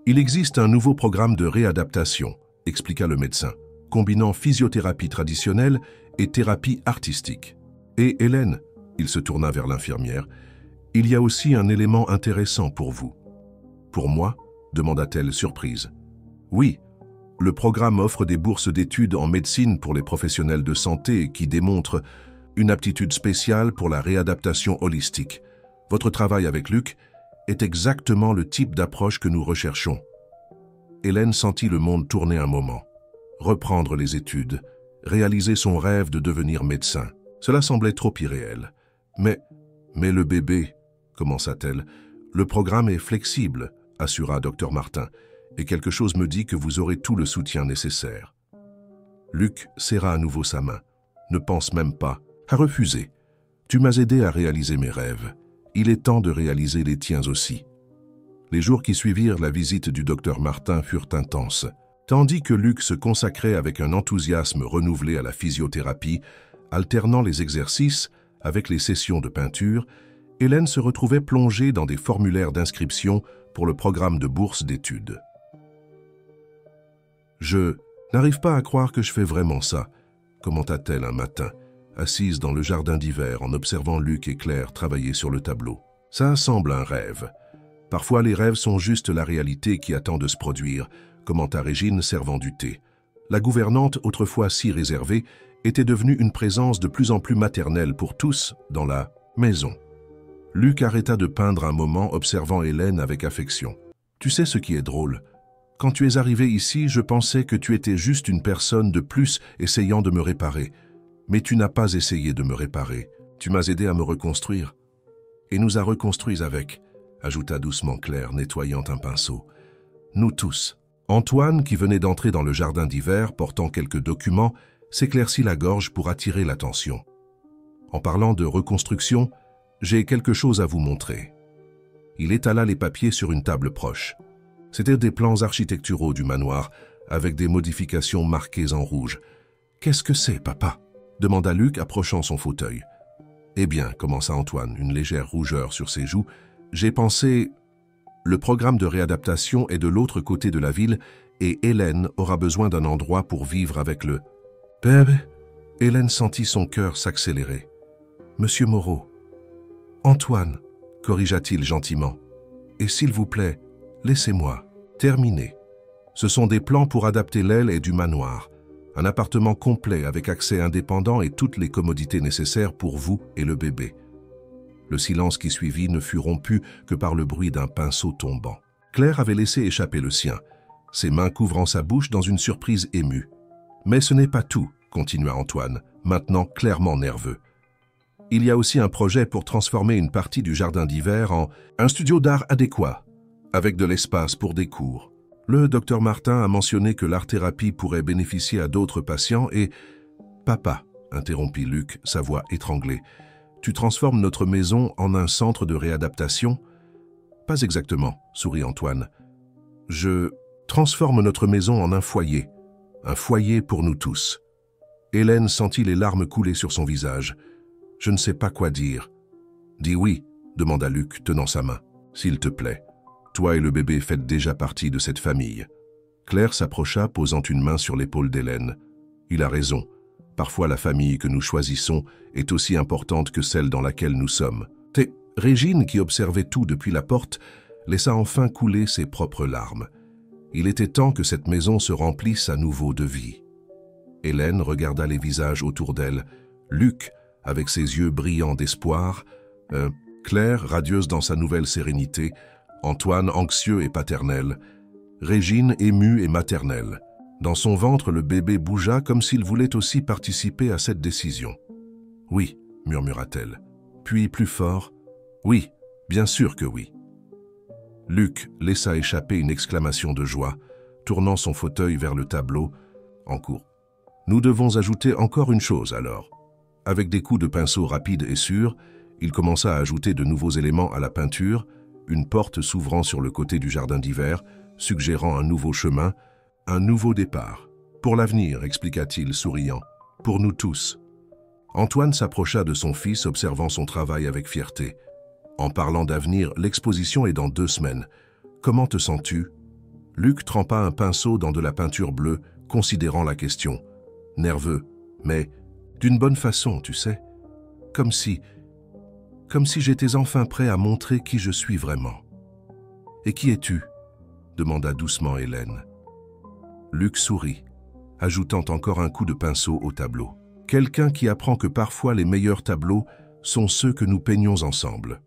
« Il existe un nouveau programme de réadaptation, » expliqua le médecin, combinant physiothérapie traditionnelle et thérapie artistique. « Et Hélène, » il se tourna vers l'infirmière, « il y a aussi un élément intéressant pour vous. »« Pour moi ?» demanda-t-elle surprise. « Oui, le programme offre des bourses d'études en médecine pour les professionnels de santé qui démontrent une aptitude spéciale pour la réadaptation holistique. Votre travail avec Luc est exactement le type d'approche que nous recherchons. » Hélène sentit le monde tourner un moment. Reprendre les études, réaliser son rêve de devenir médecin. Cela semblait trop irréel. « Mais le bébé, » commença-t-elle. « Le programme est flexible, » assura Dr Martin, « et quelque chose me dit que vous aurez tout le soutien nécessaire. » Luc serra à nouveau sa main. « Ne pense même pas à refuser. Tu m'as aidé à réaliser mes rêves. Il est temps de réaliser les tiens aussi. » Les jours qui suivirent la visite du docteur Martin furent intenses. Tandis que Luc se consacrait avec un enthousiasme renouvelé à la physiothérapie, alternant les exercices avec les sessions de peinture, Hélène se retrouvait plongée dans des formulaires d'inscription pour le programme de bourse d'études. « Je n'arrive pas à croire que je fais vraiment ça, » commenta-t-elle un matin, assise dans le jardin d'hiver en observant Luc et Claire travailler sur le tableau. « Ça semble un rêve. Parfois, les rêves sont juste la réalité qui attend de se produire, » commenta Régine servant du thé. La gouvernante, autrefois si réservée, était devenue une présence de plus en plus maternelle pour tous dans la maison. Luc arrêta de peindre un moment, observant Hélène avec affection. « Tu sais ce qui est drôle ? Quand tu es arrivée ici, je pensais que tu étais juste une personne de plus essayant de me réparer. Mais tu n'as pas essayé de me réparer. Tu m'as aidé à me reconstruire. Et nous a reconstruits avec, ajouta doucement Claire, nettoyant un pinceau. Nous tous. Antoine, qui venait d'entrer dans le jardin d'hiver, portant quelques documents, s'éclaircit la gorge pour attirer l'attention. En parlant de reconstruction, j'ai quelque chose à vous montrer. Il étala les papiers sur une table proche. C'étaient des plans architecturaux du manoir, avec des modifications marquées en rouge. « Qu'est-ce que c'est, papa ?» demanda Luc, approchant son fauteuil. « Eh bien, commença Antoine, une légère rougeur sur ses joues, j'ai pensé... Le programme de réadaptation est de l'autre côté de la ville et Hélène aura besoin d'un endroit pour vivre avec le... Bébé. Hélène sentit son cœur s'accélérer. « Monsieur Moreau. »« Antoine, » corrigea-t-il gentiment. « Et s'il vous plaît, laissez-moi. Terminé. Ce sont des plans pour adapter l'aile et du manoir. Un appartement complet avec accès indépendant et toutes les commodités nécessaires pour vous et le bébé. » Le silence qui suivit ne fut rompu que par le bruit d'un pinceau tombant. Claire avait laissé échapper le sien, ses mains couvrant sa bouche dans une surprise émue. « Mais ce n'est pas tout, » continua Antoine, maintenant clairement nerveux. « Il y a aussi un projet pour transformer une partie du jardin d'hiver en un studio d'art adéquat, avec de l'espace pour des cours. Le docteur Martin a mentionné que l'art-thérapie pourrait bénéficier à d'autres patients et... »« Papa, » interrompit Luc, sa voix étranglée. Tu transformes notre maison en un centre de réadaptation ? Pas exactement, sourit Antoine. Je transforme notre maison en un foyer pour nous tous. Hélène sentit les larmes couler sur son visage. Je ne sais pas quoi dire. Dis oui, demanda Luc, tenant sa main. S'il te plaît, toi et le bébé faites déjà partie de cette famille. Claire s'approcha, posant une main sur l'épaule d'Hélène. Il a raison. Parfois, la famille que nous choisissons est aussi importante que celle dans laquelle nous sommes. Régine, qui observait tout depuis la porte, laissa enfin couler ses propres larmes. Il était temps que cette maison se remplisse à nouveau de vie. Hélène regarda les visages autour d'elle. Luc, avec ses yeux brillants d'espoir, Claire, radieuse dans sa nouvelle sérénité, Antoine, anxieux et paternel, Régine, émue et maternelle. Dans son ventre, le bébé bougea comme s'il voulait aussi participer à cette décision. « Oui, » murmura-t-elle. Puis plus fort, « Oui, bien sûr que oui. » Luc laissa échapper une exclamation de joie, tournant son fauteuil vers le tableau, en cours. « Nous devons ajouter encore une chose alors. » Avec des coups de pinceau rapides et sûrs, il commença à ajouter de nouveaux éléments à la peinture, une porte s'ouvrant sur le côté du jardin d'hiver, suggérant un nouveau chemin, un nouveau départ. Pour l'avenir, expliqua-t-il, souriant. Pour nous tous. Antoine s'approcha de son fils, observant son travail avec fierté. En parlant d'avenir, l'exposition est dans 2 semaines. Comment te sens-tu? Luc trempa un pinceau dans de la peinture bleue, considérant la question. Nerveux, mais d'une bonne façon, tu sais. Comme si j'étais enfin prêt à montrer qui je suis vraiment. Et qui es-tu? Demanda doucement Hélène. Luc sourit, ajoutant encore un coup de pinceau au tableau. Quelqu'un qui apprend que parfois les meilleurs tableaux sont ceux que nous peignons ensemble.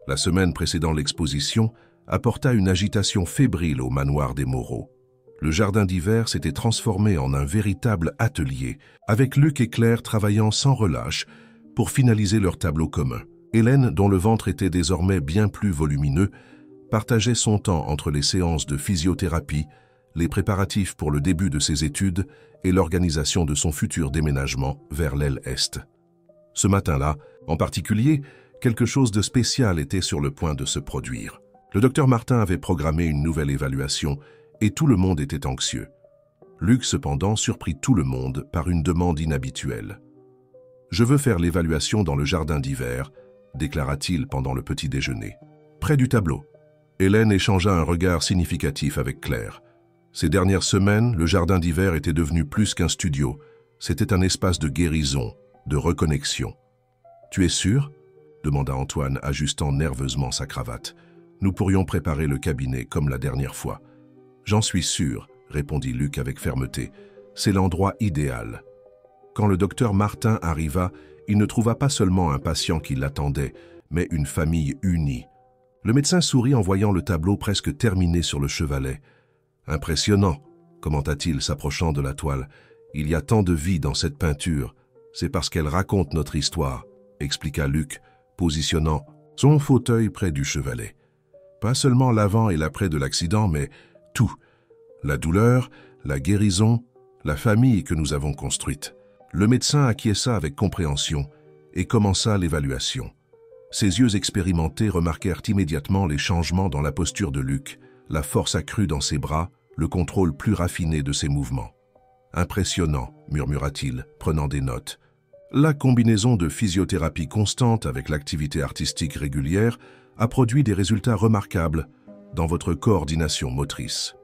La semaine précédant l'exposition apporta une agitation fébrile au manoir des Moreau. Le jardin d'hiver s'était transformé en un véritable atelier, avec Luc et Claire travaillant sans relâche pour finaliser leur tableau commun. Hélène, dont le ventre était désormais bien plus volumineux, partageait son temps entre les séances de physiothérapie, les préparatifs pour le début de ses études et l'organisation de son futur déménagement vers l'aile Est. Ce matin-là, en particulier, quelque chose de spécial était sur le point de se produire. Le docteur Martin avait programmé une nouvelle évaluation et tout le monde était anxieux. Luc, cependant, surprit tout le monde par une demande inhabituelle. « Je veux faire l'évaluation dans le jardin d'hiver », déclara-t-il pendant le petit déjeuner. Près du tableau. Hélène échangea un regard significatif avec Claire. Ces dernières semaines, le jardin d'hiver était devenu plus qu'un studio. C'était un espace de guérison, de reconnexion. « Tu es sûr ?» demanda Antoine, ajustant nerveusement sa cravate. « Nous pourrions préparer le cabinet comme la dernière fois. »« J'en suis sûr, » répondit Luc avec fermeté. « C'est l'endroit idéal. » Quand le docteur Martin arriva, il ne trouva pas seulement un patient qui l'attendait, mais une famille unie. Le médecin sourit en voyant le tableau presque terminé sur le chevalet. « Impressionnant », commenta-t-il s'approchant de la toile. « Il y a tant de vie dans cette peinture. C'est parce qu'elle raconte notre histoire, expliqua Luc, positionnant son fauteuil près du chevalet. Pas seulement l'avant et l'après de l'accident, mais tout. La douleur, la guérison, la famille que nous avons construite. Le médecin acquiesça avec compréhension et commença l'évaluation. Ses yeux expérimentés remarquèrent immédiatement les changements dans la posture de Luc, la force accrue dans ses bras, le contrôle plus raffiné de ses mouvements. « Impressionnant », murmura-t-il, prenant des notes. La combinaison de physiothérapie constante avec l'activité artistique régulière a produit des résultats remarquables dans votre coordination motrice.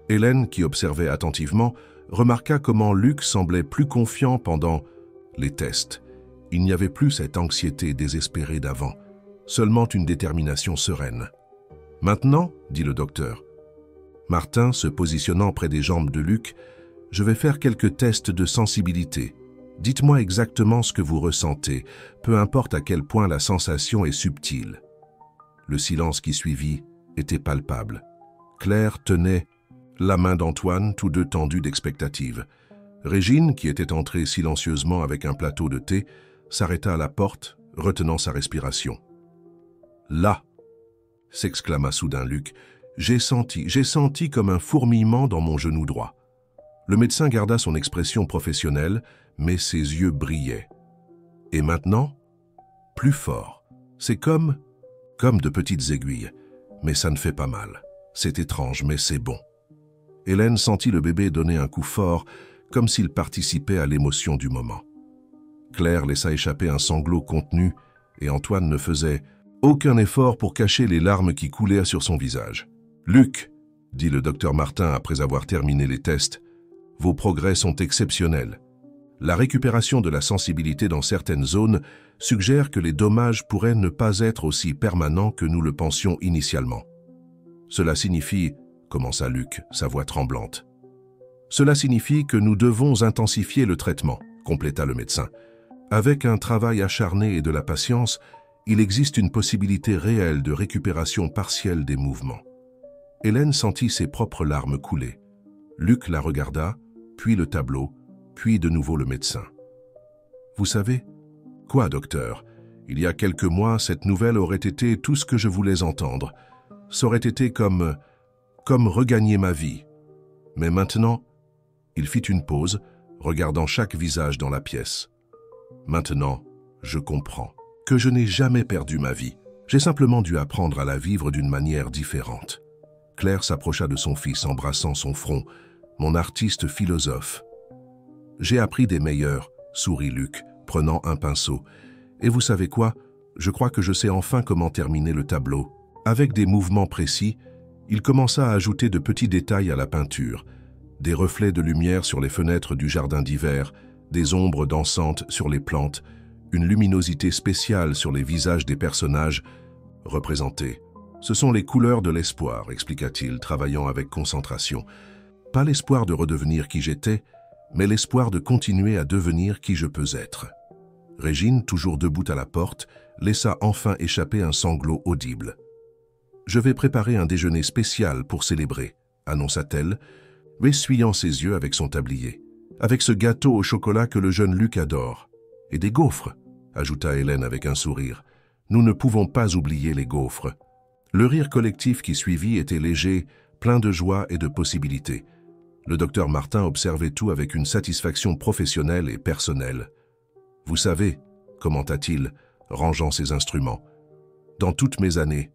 Hélène, qui observait attentivement, remarqua comment Luc semblait plus confiant pendant les tests. Il n'y avait plus cette anxiété désespérée d'avant, seulement une détermination sereine. « Maintenant, dit le docteur. Martin, se positionnant près des jambes de Luc, je vais faire quelques tests de sensibilité. Dites-moi exactement ce que vous ressentez, peu importe à quel point la sensation est subtile. » Le silence qui suivit était palpable. Claire tenait la main d'Antoine, tous deux tendus d'expectative. Régine, qui était entrée silencieusement avec un plateau de thé, s'arrêta à la porte, retenant sa respiration. « Là !» s'exclama soudain Luc. « J'ai senti comme un fourmillement dans mon genou droit. » Le médecin garda son expression professionnelle, mais ses yeux brillaient. « Et maintenant ?» Plus fort. C'est comme de petites aiguilles. Mais ça ne fait pas mal. C'est étrange, mais c'est bon. Hélène sentit le bébé donner un coup fort, comme s'il participait à l'émotion du moment. Claire laissa échapper un sanglot contenu, et Antoine ne faisait aucun effort pour cacher les larmes qui coulaient sur son visage. « Luc, » dit le docteur Martin après avoir terminé les tests, « vos progrès sont exceptionnels. La récupération de la sensibilité dans certaines zones suggère que les dommages pourraient ne pas être aussi permanents que nous le pensions initialement. Cela signifie, commença Luc, sa voix tremblante. Cela signifie que nous devons intensifier le traitement, compléta le médecin. Avec un travail acharné et de la patience, il existe une possibilité réelle de récupération partielle des mouvements. Hélène sentit ses propres larmes couler. Luc la regarda, puis le tableau, puis de nouveau le médecin. « Vous savez ? »« Quoi, docteur ? Il y a quelques mois, cette nouvelle aurait été tout ce que je voulais entendre. Ça aurait été comme regagner ma vie. Mais maintenant, il fit une pause, regardant chaque visage dans la pièce. Maintenant, je comprends que je n'ai jamais perdu ma vie. J'ai simplement dû apprendre à la vivre d'une manière différente. » Claire s'approcha de son fils, embrassant son front. « Mon artiste philosophe. »« J'ai appris des meilleurs, » sourit Luc, prenant un pinceau. « Et vous savez quoi? Je crois que je sais enfin comment terminer le tableau. » Avec des mouvements précis, il commença à ajouter de petits détails à la peinture. Des reflets de lumière sur les fenêtres du jardin d'hiver, des ombres dansantes sur les plantes, une luminosité spéciale sur les visages des personnages représentés. « Ce sont les couleurs de l'espoir, » expliqua-t-il, travaillant avec concentration. « Pas l'espoir de redevenir qui j'étais, mais l'espoir de continuer à devenir qui je peux être. » Régine, toujours debout à la porte, laissa enfin échapper un sanglot audible. « Je vais préparer un déjeuner spécial pour célébrer, » annonça-t-elle, essuyant ses yeux avec son tablier. « Avec ce gâteau au chocolat que le jeune Luc adore. Et des gaufres, » ajouta Hélène avec un sourire. « Nous ne pouvons pas oublier les gaufres. » Le rire collectif qui suivit était léger, plein de joie et de possibilités. Le docteur Martin observait tout avec une satisfaction professionnelle et personnelle. « Vous savez, » commenta-t-il, rangeant ses instruments, « dans toutes mes années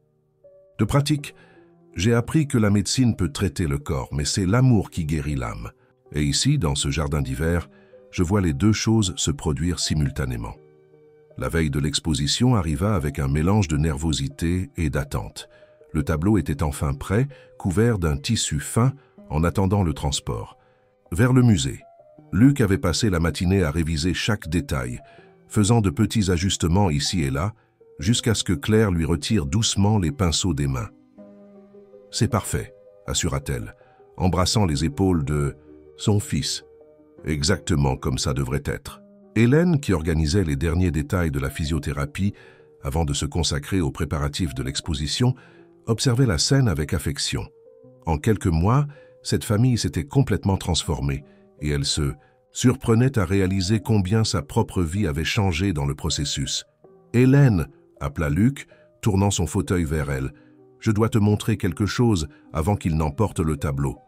de pratique, j'ai appris que la médecine peut traiter le corps, mais c'est l'amour qui guérit l'âme. Et ici, dans ce jardin d'hiver, je vois les deux choses se produire simultanément. » La veille de l'exposition arriva avec un mélange de nervosité et d'attente. Le tableau était enfin prêt, couvert d'un tissu fin, en attendant le transport. Vers le musée, Luc avait passé la matinée à réviser chaque détail, faisant de petits ajustements ici et là, jusqu'à ce que Claire lui retire doucement les pinceaux des mains. « C'est parfait, » assura-t-elle, embrassant les épaules de son fils. « Exactement comme ça devrait être. » Hélène, qui organisait les derniers détails de la physiothérapie avant de se consacrer aux préparatifs de l'exposition, observait la scène avec affection. En quelques mois, cette famille s'était complètement transformée et elle se surprenait à réaliser combien sa propre vie avait changé dans le processus. « Hélène !» appela Luc, tournant son fauteuil vers elle. « Je dois te montrer quelque chose avant qu'il n'emporte le tableau. »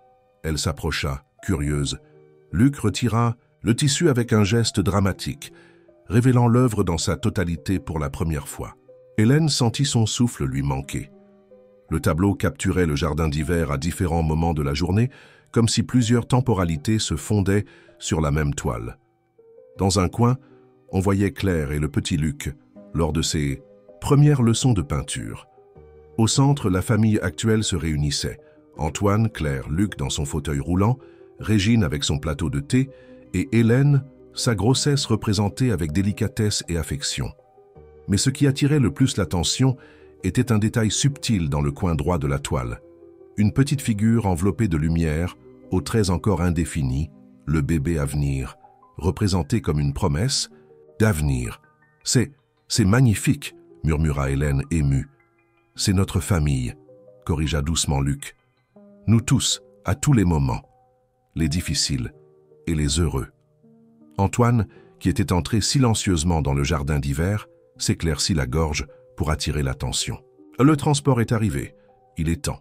Elle s'approcha, curieuse. Luc retira le tissu avec un geste dramatique, révélant l'œuvre dans sa totalité pour la première fois. Hélène sentit son souffle lui manquer. Le tableau capturait le jardin d'hiver à différents moments de la journée, comme si plusieurs temporalités se fondaient sur la même toile. Dans un coin, on voyait Claire et le petit Luc lors de ses premières leçons de peinture. Au centre, la famille actuelle se réunissait. Antoine, Claire, Luc dans son fauteuil roulant, Régine avec son plateau de thé et Hélène, sa grossesse représentée avec délicatesse et affection. Mais ce qui attirait le plus l'attention était un détail subtil dans le coin droit de la toile. Une petite figure enveloppée de lumière, aux traits encore indéfinis, le bébé à venir, représenté comme une promesse d'avenir. « C'est magnifique !» murmura Hélène émue. « C'est notre famille !» corrigea doucement Luc. « Nous tous, à tous les moments, les difficiles et les heureux. » Antoine, qui était entré silencieusement dans le jardin d'hiver, s'éclaircit la gorge pour attirer l'attention. Le transport est arrivé. Il est temps.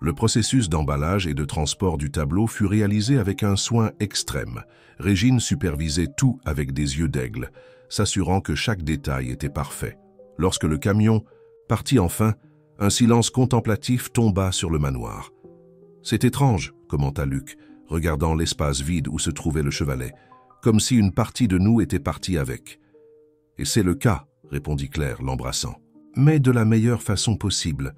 Le processus d'emballage et de transport du tableau fut réalisé avec un soin extrême. Régine supervisait tout avec des yeux d'aigle, s'assurant que chaque détail était parfait. Lorsque le camion partit enfin, un silence contemplatif tomba sur le manoir. « C'est étrange », commenta Luc, regardant l'espace vide où se trouvait le chevalet, comme si une partie de nous était partie avec. « Et c'est le cas », répondit Claire, l'embrassant. « Mais de la meilleure façon possible.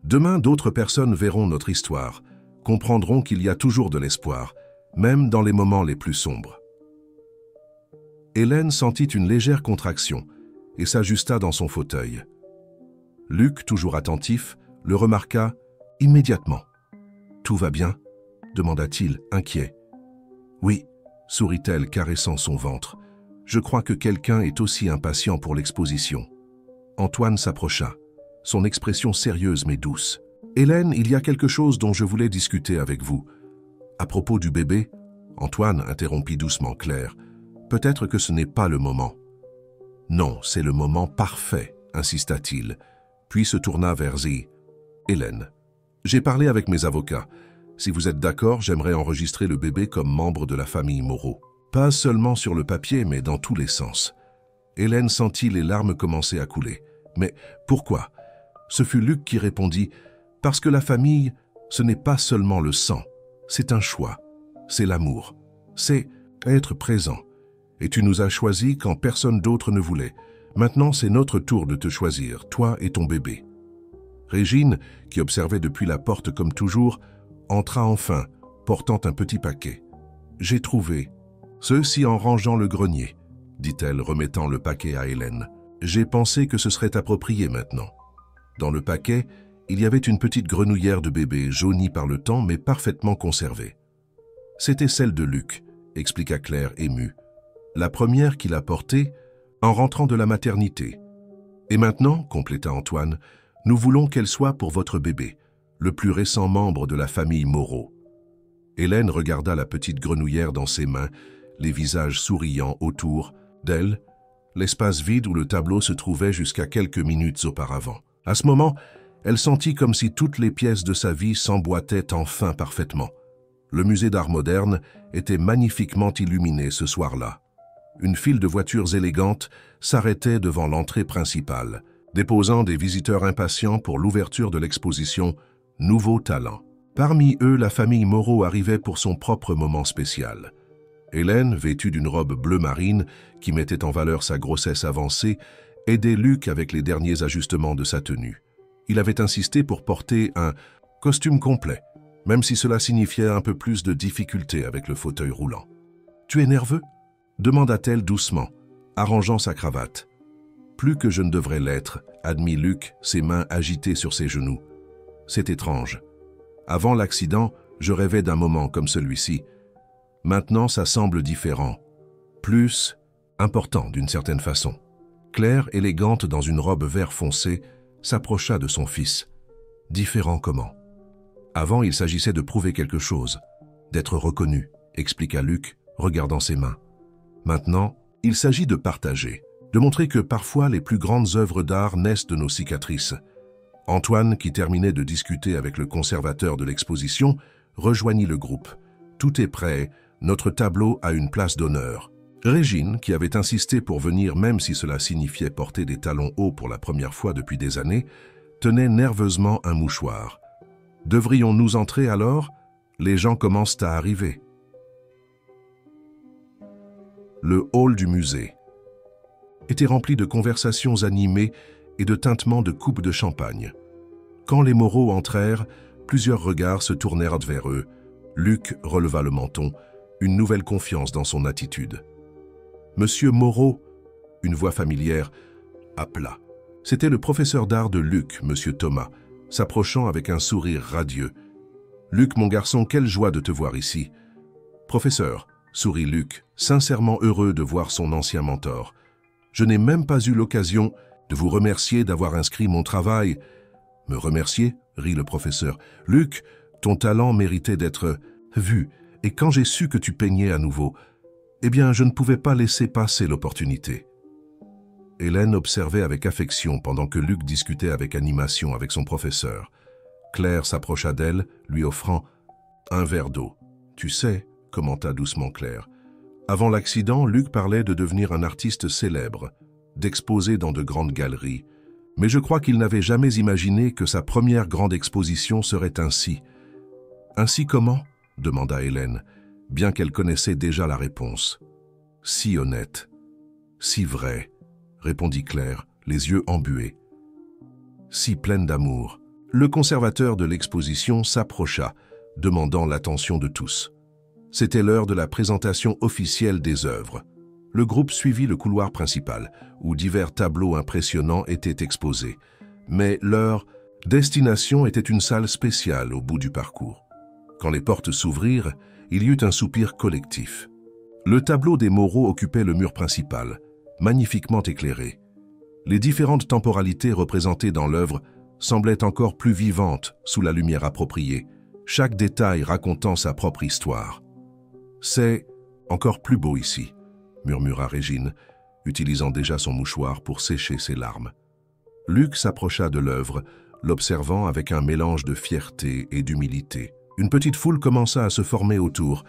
Demain, d'autres personnes verront notre histoire, comprendront qu'il y a toujours de l'espoir, même dans les moments les plus sombres. » Hélène sentit une légère contraction et s'ajusta dans son fauteuil. Luc, toujours attentif, le remarqua immédiatement. « Tout va bien ?» demanda-t-il, inquiet. « Oui », sourit-elle, caressant son ventre. « Je crois que quelqu'un est aussi impatient pour l'exposition. » Antoine s'approcha, son expression sérieuse mais douce. « Hélène, il y a quelque chose dont je voulais discuter avec vous. À propos du bébé ?» Antoine interrompit doucement Claire. « Peut-être que ce n'est pas le moment. »« Non, c'est le moment parfait, » insista-t-il, puis se tourna vers Zee. « Hélène, j'ai parlé avec mes avocats. Si vous êtes d'accord, j'aimerais enregistrer le bébé comme membre de la famille Moreau. Pas seulement sur le papier, mais dans tous les sens. » Hélène sentit les larmes commencer à couler. « Mais pourquoi ?» Ce fut Luc qui répondit « Parce que la famille, ce n'est pas seulement le sang, c'est un choix, c'est l'amour, c'est être présent. Et tu nous as choisis quand personne d'autre ne voulait. Maintenant, c'est notre tour de te choisir, toi et ton bébé. » Régine, qui observait depuis la porte comme toujours, entra enfin, portant un petit paquet. « J'ai trouvé. Ceci en rangeant le grenier, » dit-elle, remettant le paquet à Hélène. « J'ai pensé que ce serait approprié maintenant. » Dans le paquet, il y avait une petite grenouillère de bébé, jaunie par le temps mais parfaitement conservée. « C'était celle de Luc, » expliqua Claire émue. « La première qu'il a portée en rentrant de la maternité. Et maintenant, » compléta Antoine, « nous voulons qu'elle soit pour votre bébé, le plus récent membre de la famille Moreau. » Hélène regarda la petite grenouillère dans ses mains, les visages souriants autour d'elle, l'espace vide où le tableau se trouvait jusqu'à quelques minutes auparavant. À ce moment, elle sentit comme si toutes les pièces de sa vie s'emboîtaient enfin parfaitement. Le musée d'art moderne était magnifiquement illuminé ce soir-là. Une file de voitures élégantes s'arrêtait devant l'entrée principale, déposant des visiteurs impatients pour l'ouverture de l'exposition « Nouveaux talents ». Parmi eux, la famille Moreau arrivait pour son propre moment spécial. Hélène, vêtue d'une robe bleu marine qui mettait en valeur sa grossesse avancée, aidait Luc avec les derniers ajustements de sa tenue. Il avait insisté pour porter un costume complet, même si cela signifiait un peu plus de difficulté avec le fauteuil roulant. « Tu es nerveux ?» demanda-t-elle doucement, arrangeant sa cravate. « Plus que je ne devrais l'être, » admit Luc, ses mains agitées sur ses genoux. « C'est étrange. Avant l'accident, je rêvais d'un moment comme celui-ci. Maintenant, ça semble différent, plus important d'une certaine façon. » Claire, élégante dans une robe vert foncé, s'approcha de son fils. « Différent comment ?»« Avant, il s'agissait de prouver quelque chose, d'être reconnu, » expliqua Luc, regardant ses mains. Maintenant, il s'agit de partager, de montrer que parfois les plus grandes œuvres d'art naissent de nos cicatrices. Antoine, qui terminait de discuter avec le conservateur de l'exposition, rejoignit le groupe. Tout est prêt, notre tableau a une place d'honneur. Régine, qui avait insisté pour venir même si cela signifiait porter des talons hauts pour la première fois depuis des années, tenait nerveusement un mouchoir. Devrions-nous entrer alors? Les gens commencent à arriver. Le hall du musée était rempli de conversations animées et de tintements de coupes de champagne. Quand les Moreau entrèrent, plusieurs regards se tournèrent vers eux. Luc releva le menton, une nouvelle confiance dans son attitude. « Monsieur Moreau !» une voix familière appela. C'était le professeur d'art de Luc, Monsieur Thomas, s'approchant avec un sourire radieux. « Luc, mon garçon, quelle joie de te voir ici !»« Professeur !» sourit Luc, sincèrement heureux de voir son ancien mentor. « Je n'ai même pas eu l'occasion de vous remercier d'avoir inscrit mon travail. »« Me remercier ?» rit le professeur. « Luc, ton talent méritait d'être vu, et quand j'ai su que tu peignais à nouveau, eh bien, je ne pouvais pas laisser passer l'opportunité. » Hélène observait avec affection pendant que Luc discutait avec animation avec son professeur. Claire s'approcha d'elle, lui offrant un verre d'eau. « Tu sais, » commenta doucement Claire, « avant l'accident, Luc parlait de devenir un artiste célèbre, d'exposer dans de grandes galeries. Mais je crois qu'il n'avait jamais imaginé que sa première grande exposition serait ainsi. »« Ainsi comment ?» demanda Hélène, bien qu'elle connaissait déjà la réponse. « Si honnête, si vrai, » répondit Claire, les yeux embués. « Si pleine d'amour. » Le conservateur de l'exposition s'approcha, demandant l'attention de tous. C'était l'heure de la présentation officielle des œuvres. Le groupe suivit le couloir principal, où divers tableaux impressionnants étaient exposés. Mais leur destination était une salle spéciale au bout du parcours. Quand les portes s'ouvrirent, il y eut un soupir collectif. Le tableau des Moreau occupait le mur principal, magnifiquement éclairé. Les différentes temporalités représentées dans l'œuvre semblaient encore plus vivantes sous la lumière appropriée, chaque détail racontant sa propre histoire. « C'est encore plus beau ici », murmura Régine, utilisant déjà son mouchoir pour sécher ses larmes. Luc s'approcha de l'œuvre, l'observant avec un mélange de fierté et d'humilité. Une petite foule commença à se former autour,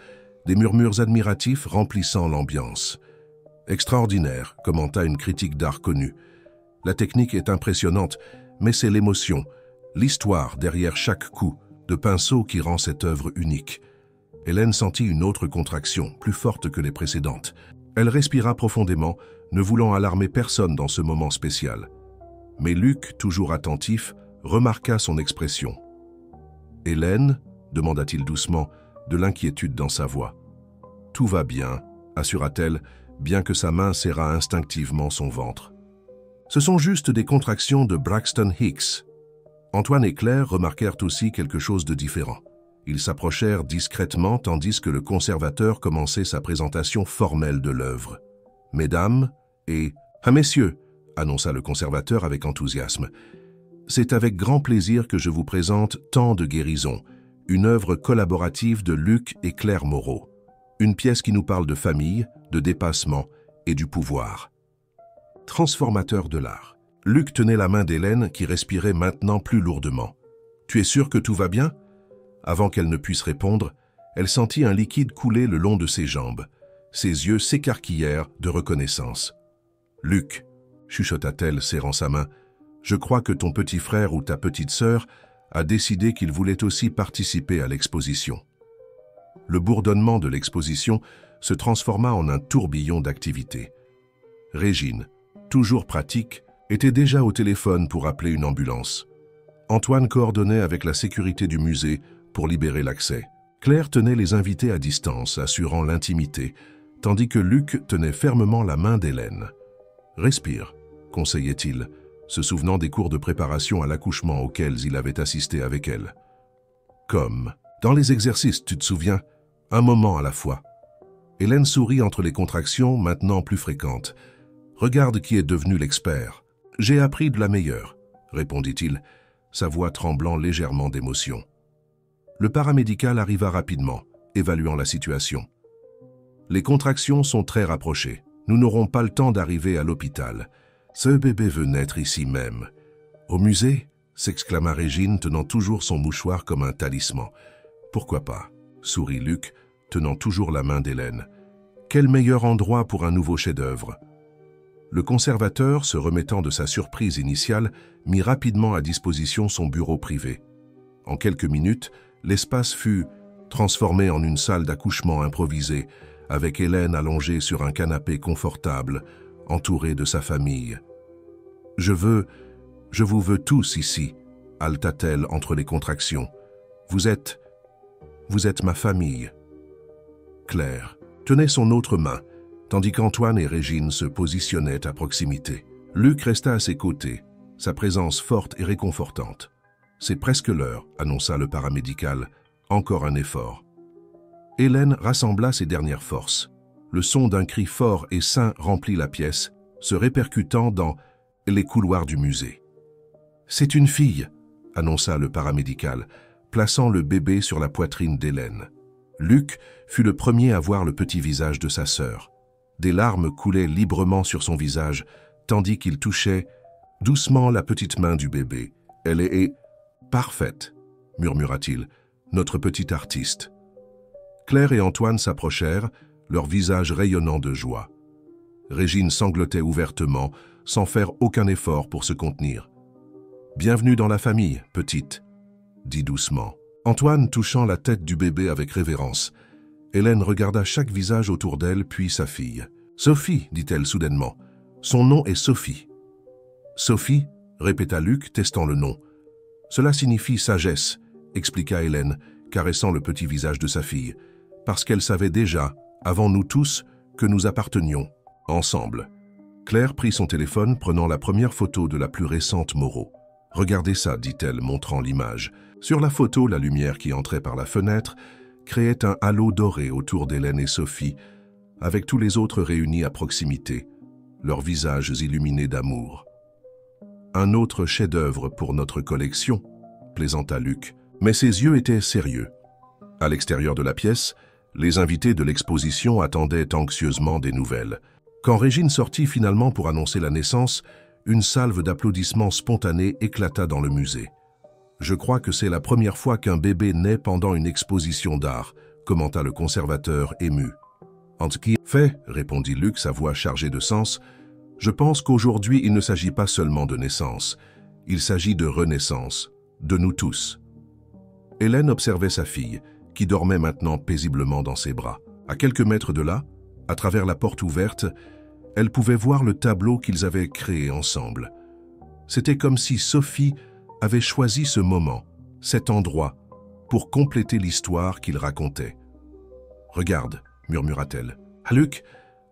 des murmures admiratifs remplissant l'ambiance. « Extraordinaire », commenta une critique d'art connue. « La technique est impressionnante, mais c'est l'émotion, l'histoire derrière chaque coup de pinceau qui rend cette œuvre unique. » Hélène sentit une autre contraction, plus forte que les précédentes. Elle respira profondément, ne voulant alarmer personne dans ce moment spécial. Mais Luc, toujours attentif, remarqua son expression. « Hélène ?» demanda-t-il doucement, de l'inquiétude dans sa voix. « Tout va bien », assura-t-elle, bien que sa main serra instinctivement son ventre. « Ce sont juste des contractions de Braxton Hicks. » Antoine et Claire remarquèrent aussi quelque chose de différent. Ils s'approchèrent discrètement tandis que le conservateur commençait sa présentation formelle de l'œuvre. « Mesdames et... Ah, messieurs !» annonça le conservateur avec enthousiasme. « C'est avec grand plaisir que je vous présente Temps de guérison, une œuvre collaborative de Luc et Claire Moreau. Une pièce qui nous parle de famille, de dépassement et du pouvoir. » Transformateur de l'art. Luc tenait la main d'Hélène qui respirait maintenant plus lourdement. « Tu es sûr que tout va bien ?» Avant qu'elle ne puisse répondre, elle sentit un liquide couler le long de ses jambes. Ses yeux s'écarquillèrent de reconnaissance. « Luc !» chuchota-t-elle, serrant sa main. « Je crois que ton petit frère ou ta petite sœur a décidé qu'il voulait aussi participer à l'exposition. » Le bourdonnement de l'exposition se transforma en un tourbillon d'activités. Régine, toujours pratique, était déjà au téléphone pour appeler une ambulance. Antoine coordonnait avec la sécurité du musée pour libérer l'accès. Claire tenait les invités à distance, assurant l'intimité, tandis que Luc tenait fermement la main d'Hélène. « Respire », conseillait-il, se souvenant des cours de préparation à l'accouchement auxquels il avait assisté avec elle. « Comme dans les exercices, tu te souviens, un moment à la fois. » Hélène sourit entre les contractions, maintenant plus fréquentes. « Regarde qui est devenu l'expert. J'ai appris de la meilleure, » répondit-il, sa voix tremblant légèrement d'émotion. Le paramédical arriva rapidement, évaluant la situation. Les contractions sont très rapprochées. Nous n'aurons pas le temps d'arriver à l'hôpital. Ce bébé veut naître ici même. Au musée, s'exclama Régine, tenant toujours son mouchoir comme un talisman. Pourquoi pas, sourit Luc, tenant toujours la main d'Hélène. Quel meilleur endroit pour un nouveau chef-d'œuvre? Le conservateur, se remettant de sa surprise initiale, mit rapidement à disposition son bureau privé. En quelques minutes, l'espace fut transformé en une salle d'accouchement improvisée, avec Hélène allongée sur un canapé confortable, entourée de sa famille. « Je vous veux tous ici », haleta-t-elle entre les contractions. « Vous êtes ma famille. » Claire tenait son autre main, tandis qu'Antoine et Régine se positionnaient à proximité. Luc resta à ses côtés, sa présence forte et réconfortante. « C'est presque l'heure », annonça le paramédical. « Encore un effort. » Hélène rassembla ses dernières forces. Le son d'un cri fort et sain remplit la pièce, se répercutant dans les couloirs du musée. « C'est une fille », annonça le paramédical, plaçant le bébé sur la poitrine d'Hélène. Luc fut le premier à voir le petit visage de sa sœur. Des larmes coulaient librement sur son visage, tandis qu'il touchait doucement la petite main du bébé. « Elle est parfaite », murmura-t-il, « notre petite artiste. » Claire et Antoine s'approchèrent, leur visage rayonnant de joie. Régine sanglotait ouvertement, sans faire aucun effort pour se contenir. « Bienvenue dans la famille, petite », dit doucement. Antoine touchant la tête du bébé avec révérence. Hélène regarda chaque visage autour d'elle, puis sa fille. « Sophie », dit-elle soudainement. « Son nom est Sophie. »« Sophie », répéta Luc, testant le nom. « Cela signifie sagesse », expliqua Hélène, caressant le petit visage de sa fille. Parce qu'elle savait déjà, avant nous tous, que nous appartenions, ensemble. Claire prit son téléphone, prenant la première photo de la plus récente Moreau. « Regardez ça », dit-elle, montrant l'image. Sur la photo, la lumière qui entrait par la fenêtre créait un halo doré autour d'Hélène et Sophie, avec tous les autres réunis à proximité, leurs visages illuminés d'amour. « Un autre chef-d'œuvre pour notre collection », plaisanta Luc, mais ses yeux étaient sérieux. À l'extérieur de la pièce, les invités de l'exposition attendaient anxieusement des nouvelles. Quand Régine sortit finalement pour annoncer la naissance, une salve d'applaudissements spontanés éclata dans le musée. « Je crois que c'est la première fois qu'un bébé naît pendant une exposition d'art », commenta le conservateur ému. « En ce qui est fait, » répondit Luc, sa voix chargée de sens, « je pense qu'aujourd'hui il ne s'agit pas seulement de naissance, il s'agit de renaissance, de nous tous. » Hélène observait sa fille, qui dormait maintenant paisiblement dans ses bras. À quelques mètres de là, à travers la porte ouverte, elle pouvait voir le tableau qu'ils avaient créé ensemble. C'était comme si Sophie avait choisi ce moment, cet endroit, pour compléter l'histoire qu'il racontait. « Regarde », murmura-t-elle. « Ah, Luc,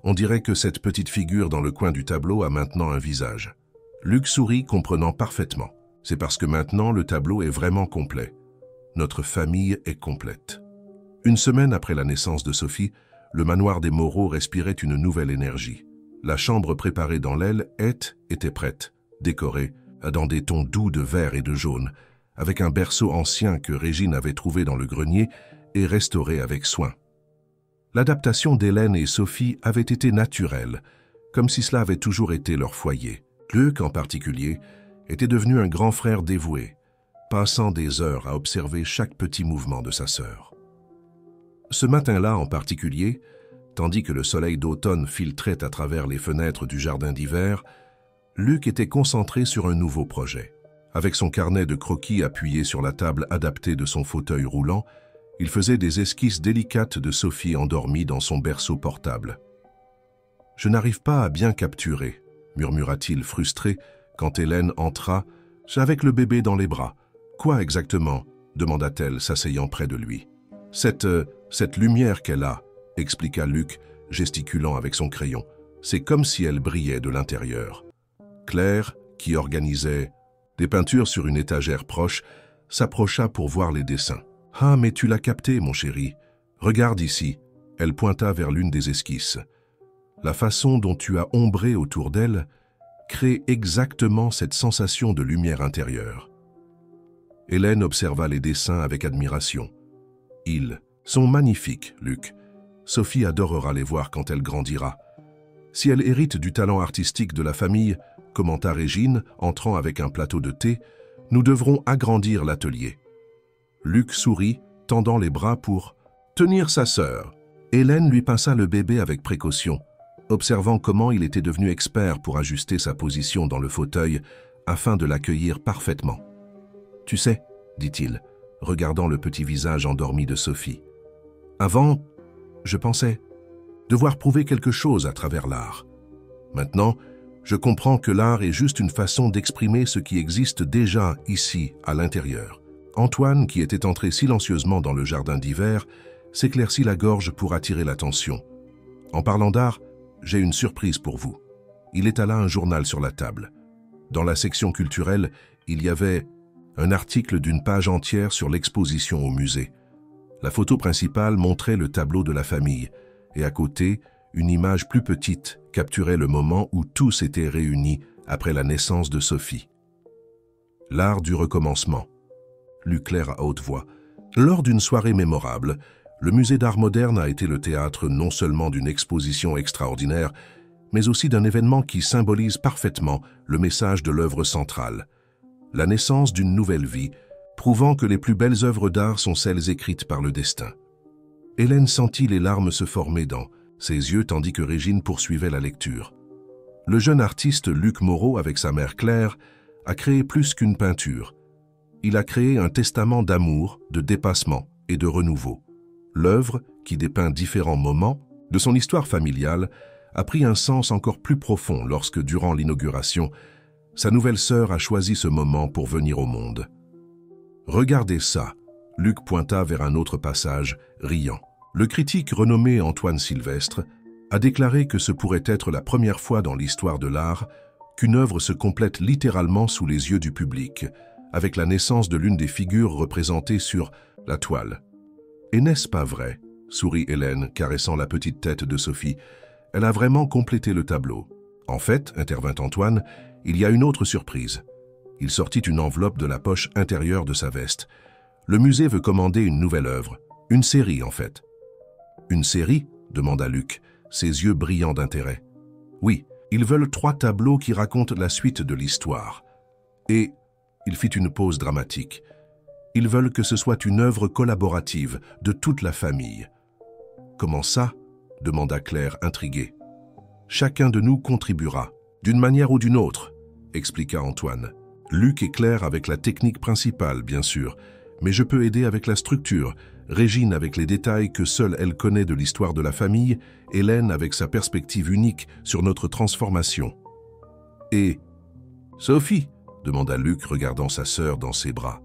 on dirait que cette petite figure dans le coin du tableau a maintenant un visage. » Luc sourit, comprenant parfaitement. C'est parce que maintenant le tableau est vraiment complet. Notre famille est complète. Une semaine après la naissance de Sophie, le manoir des Moreau respirait une nouvelle énergie. La chambre préparée dans l'aile était prête, décorée, dans des tons doux de vert et de jaune, avec un berceau ancien que Régine avait trouvé dans le grenier et restauré avec soin. L'adaptation d'Hélène et Sophie avait été naturelle, comme si cela avait toujours été leur foyer. Luc, en particulier, était devenu un grand frère dévoué, passant des heures à observer chaque petit mouvement de sa sœur. Ce matin-là en particulier, tandis que le soleil d'automne filtrait à travers les fenêtres du jardin d'hiver, Luc était concentré sur un nouveau projet. Avec son carnet de croquis appuyé sur la table adaptée de son fauteuil roulant, il faisait des esquisses délicates de Sophie endormie dans son berceau portable. « Je n'arrive pas à bien capturer », murmura-t-il frustré quand Hélène entra, avec le bébé dans les bras. « Quoi exactement ?» demanda-t-elle, s'asseyant près de lui. « Cette lumière qu'elle a, » expliqua Luc, gesticulant avec son crayon. « C'est comme si elle brillait de l'intérieur. » Claire, qui organisait des peintures sur une étagère proche, s'approcha pour voir les dessins. « Ah, mais tu l'as capté, mon chéri. Regarde ici. » Elle pointa vers l'une des esquisses. « La façon dont tu as ombré autour d'elle crée exactement cette sensation de lumière intérieure. » Hélène observa les dessins avec admiration. « Ils sont magnifiques, Luc. Sophie adorera les voir quand elle grandira. Si elle hérite du talent artistique de la famille, commenta Régine, entrant avec un plateau de thé, nous devrons agrandir l'atelier. Luc sourit, tendant les bras pour tenir sa sœur. Hélène lui pinça le bébé avec précaution, observant comment il était devenu expert pour ajuster sa position dans le fauteuil afin de l'accueillir parfaitement. « Tu sais, dit-il, regardant le petit visage endormi de Sophie. Avant, je pensais devoir prouver quelque chose à travers l'art. Maintenant, je comprends que l'art est juste une façon d'exprimer ce qui existe déjà ici, à l'intérieur. » Antoine, qui était entré silencieusement dans le jardin d'hiver, s'éclaircit la gorge pour attirer l'attention. « En parlant d'art, j'ai une surprise pour vous. » Il étala un journal sur la table. Dans la section culturelle, il y avait un article d'une page entière sur l'exposition au musée. La photo principale montrait le tableau de la famille, et à côté, une image plus petite capturait le moment où tous étaient réunis après la naissance de Sophie. L'art du recommencement. Lut Claire à haute voix. Lors d'une soirée mémorable, le musée d'art moderne a été le théâtre non seulement d'une exposition extraordinaire, mais aussi d'un événement qui symbolise parfaitement le message de l'œuvre centrale. La naissance d'une nouvelle vie, prouvant que les plus belles œuvres d'art sont celles écrites par le destin. Hélène sentit les larmes se former dans ses yeux tandis que Régine poursuivait la lecture. Le jeune artiste Luc Moreau, avec sa mère Claire, a créé plus qu'une peinture. Il a créé un testament d'amour, de dépassement et de renouveau. L'œuvre, qui dépeint différents moments de son histoire familiale, a pris un sens encore plus profond lorsque, durant l'inauguration, sa nouvelle sœur a choisi ce moment pour venir au monde. « Regardez ça !» Luc pointa vers un autre passage, riant. Le critique renommé Antoine Sylvestre a déclaré que ce pourrait être la première fois dans l'histoire de l'art qu'une œuvre se complète littéralement sous les yeux du public, avec la naissance de l'une des figures représentées sur la toile. « Et n'est-ce pas vrai ?» sourit Hélène, caressant la petite tête de Sophie. « Elle a vraiment complété le tableau. » « En fait, intervint Antoine, il y a une autre surprise. » Il sortit une enveloppe de la poche intérieure de sa veste. « Le musée veut commander une nouvelle œuvre. Une série, en fait. »« Une série ?» demanda Luc, ses yeux brillants d'intérêt. « Oui, ils veulent 3 tableaux qui racontent la suite de l'histoire. » Et il fit une pause dramatique. « Ils veulent que ce soit une œuvre collaborative de toute la famille. »« Comment ça ?» demanda Claire, intriguée. « Chacun de nous contribuera, d'une manière ou d'une autre, » expliqua Antoine. « Luc est Claire avec la technique principale, bien sûr, mais je peux aider avec la structure, Régine avec les détails que seule elle connaît de l'histoire de la famille, Hélène avec sa perspective unique sur notre transformation. »« Et Sophie ?» demanda Luc, regardant sa sœur dans ses bras.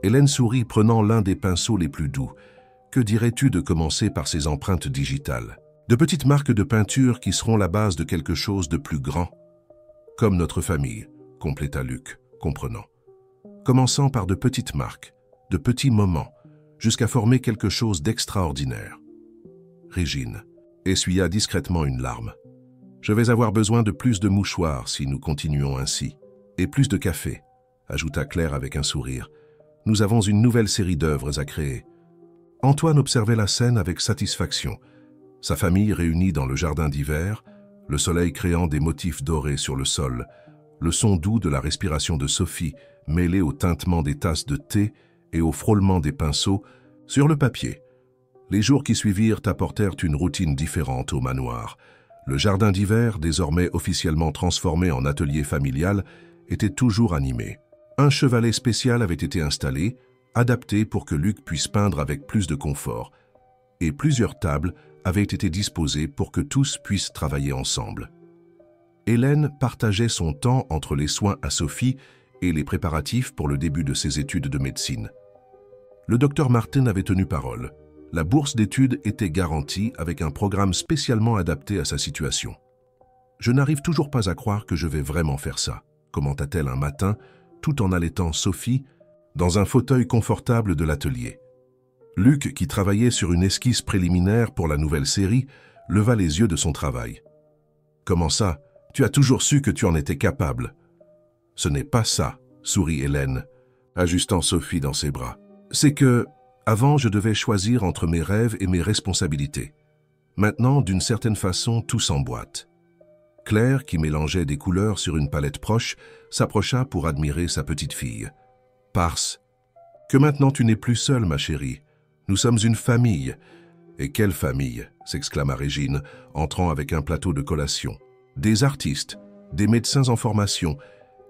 Hélène sourit, prenant l'un des pinceaux les plus doux. « Que dirais-tu de commencer par ces empreintes digitales ? De petites marques de peinture qui seront la base de quelque chose de plus grand. Comme notre famille, » compléta Luc, comprenant. Commençant par de petites marques, de petits moments, jusqu'à former quelque chose d'extraordinaire. Régine essuya discrètement une larme. « Je vais avoir besoin de plus de mouchoirs si nous continuons ainsi. Et plus de café, » ajouta Claire avec un sourire. « Nous avons une nouvelle série d'œuvres à créer. » Antoine observait la scène avec satisfaction. Sa famille réunie dans le jardin d'hiver, le soleil créant des motifs dorés sur le sol, le son doux de la respiration de Sophie mêlé au tintement des tasses de thé et au frôlement des pinceaux sur le papier. Les jours qui suivirent apportèrent une routine différente au manoir. Le jardin d'hiver, désormais officiellement transformé en atelier familial, était toujours animé. Un chevalet spécial avait été installé, adapté pour que Luc puisse peindre avec plus de confort, et plusieurs tables avaient été disposées pour que tous puissent travailler ensemble. Hélène partageait son temps entre les soins à Sophie et les préparatifs pour le début de ses études de médecine. Le docteur Martin avait tenu parole. La bourse d'études était garantie avec un programme spécialement adapté à sa situation. « Je n'arrive toujours pas à croire que je vais vraiment faire ça », commenta-t-elle un matin, tout en allaitant Sophie dans un fauteuil confortable de l'atelier. Luc, qui travaillait sur une esquisse préliminaire pour la nouvelle série, leva les yeux de son travail. « Comment ça? Tu as toujours su que tu en étais capable. »« Ce n'est pas ça, » sourit Hélène, ajustant Sophie dans ses bras. « C'est que, avant, je devais choisir entre mes rêves et mes responsabilités. Maintenant, d'une certaine façon, tout s'emboîte. Claire, qui mélangeait des couleurs sur une palette proche, s'approcha pour admirer sa petite fille. « Parce que maintenant tu n'es plus seule, ma chérie. Nous sommes une famille. » « Et quelle famille !» s'exclama Régine, entrant avec un plateau de collation. « Des artistes, des médecins en formation,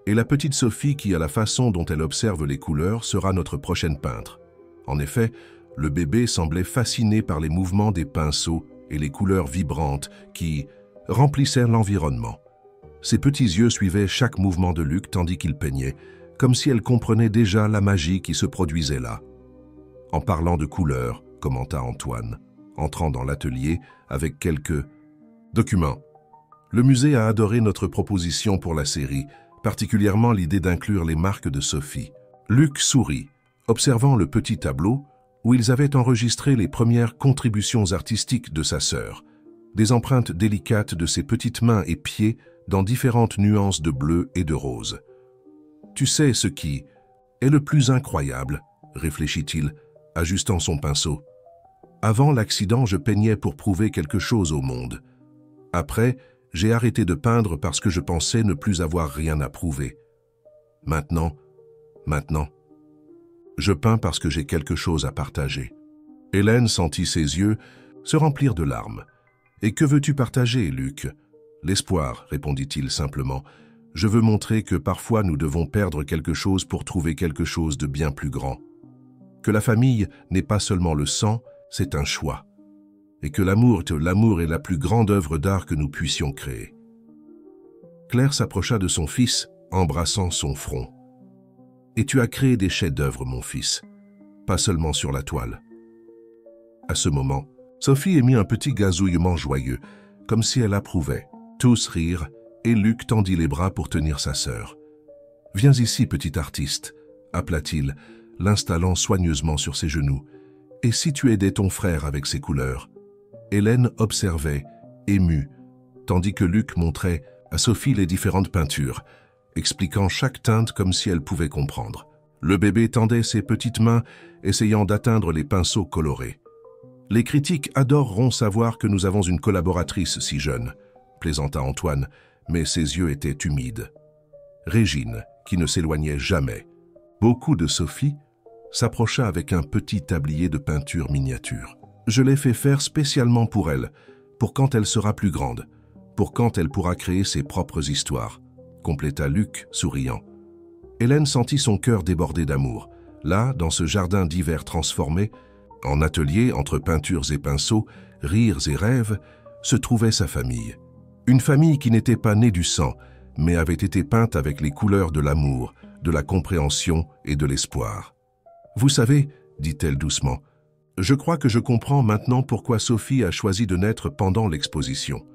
et la petite Sophie qui, à la façon dont elle observe les couleurs, sera notre prochaine peintre. » En effet, le bébé semblait fasciné par les mouvements des pinceaux et les couleurs vibrantes qui remplissaient l'environnement. Ses petits yeux suivaient chaque mouvement de Luc tandis qu'il peignait, comme si elle comprenait déjà la magie qui se produisait là. « En parlant de couleurs, » commenta Antoine, entrant dans l'atelier avec quelques documents. Le musée a adoré notre proposition pour la série, particulièrement l'idée d'inclure les marques de Sophie. Luc sourit, observant le petit tableau où ils avaient enregistré les premières contributions artistiques de sa sœur, des empreintes délicates de ses petites mains et pieds dans différentes nuances de bleu et de rose. « Tu sais ce qui est le plus incroyable ?» réfléchit-il, ajustant son pinceau. Avant l'accident, je peignais pour prouver quelque chose au monde. Après, j'ai arrêté de peindre parce que je pensais ne plus avoir rien à prouver. Maintenant, je peins parce que j'ai quelque chose à partager. Hélène sentit ses yeux se remplir de larmes. « Et que veux-tu partager, Luc ?»« L'espoir, répondit-il simplement. Je veux montrer que parfois nous devons perdre quelque chose pour trouver quelque chose de bien plus grand. Que la famille n'est pas seulement le sang, c'est un choix. Et que l'amour est la plus grande œuvre d'art que nous puissions créer. » Claire s'approcha de son fils, embrassant son front. « Et tu as créé des chefs-d'œuvre, mon fils, pas seulement sur la toile. » À ce moment, Sophie émit un petit gazouillement joyeux, comme si elle approuvait. Tous rirent, et Luc tendit les bras pour tenir sa sœur. « Viens ici, petit artiste, » appela-t-il, l'installant soigneusement sur ses genoux. « Et si tu aidais ton frère avec ses couleurs ?» Hélène observait, émue, tandis que Luc montrait à Sophie les différentes peintures, expliquant chaque teinte comme si elle pouvait comprendre. Le bébé tendait ses petites mains, essayant d'atteindre les pinceaux colorés. « Les critiques adoreront savoir que nous avons une collaboratrice si jeune, » plaisanta Antoine, mais ses yeux étaient humides. Régine, qui ne s'éloignait jamais, beaucoup de Sophie, s'approcha avec un petit tablier de peinture miniature. « Je l'ai fait faire spécialement pour elle, pour quand elle sera plus grande, pour quand elle pourra créer ses propres histoires, » compléta Luc, souriant. Hélène sentit son cœur déborder d'amour. Là, dans ce jardin d'hiver transformé, en atelier, entre peintures et pinceaux, rires et rêves, se trouvait sa famille. Une famille qui n'était pas née du sang, mais avait été peinte avec les couleurs de l'amour, de la compréhension et de l'espoir. « Vous savez, » dit-elle doucement, « je crois que je comprends maintenant pourquoi Sophie a choisi de naître pendant l'exposition. »«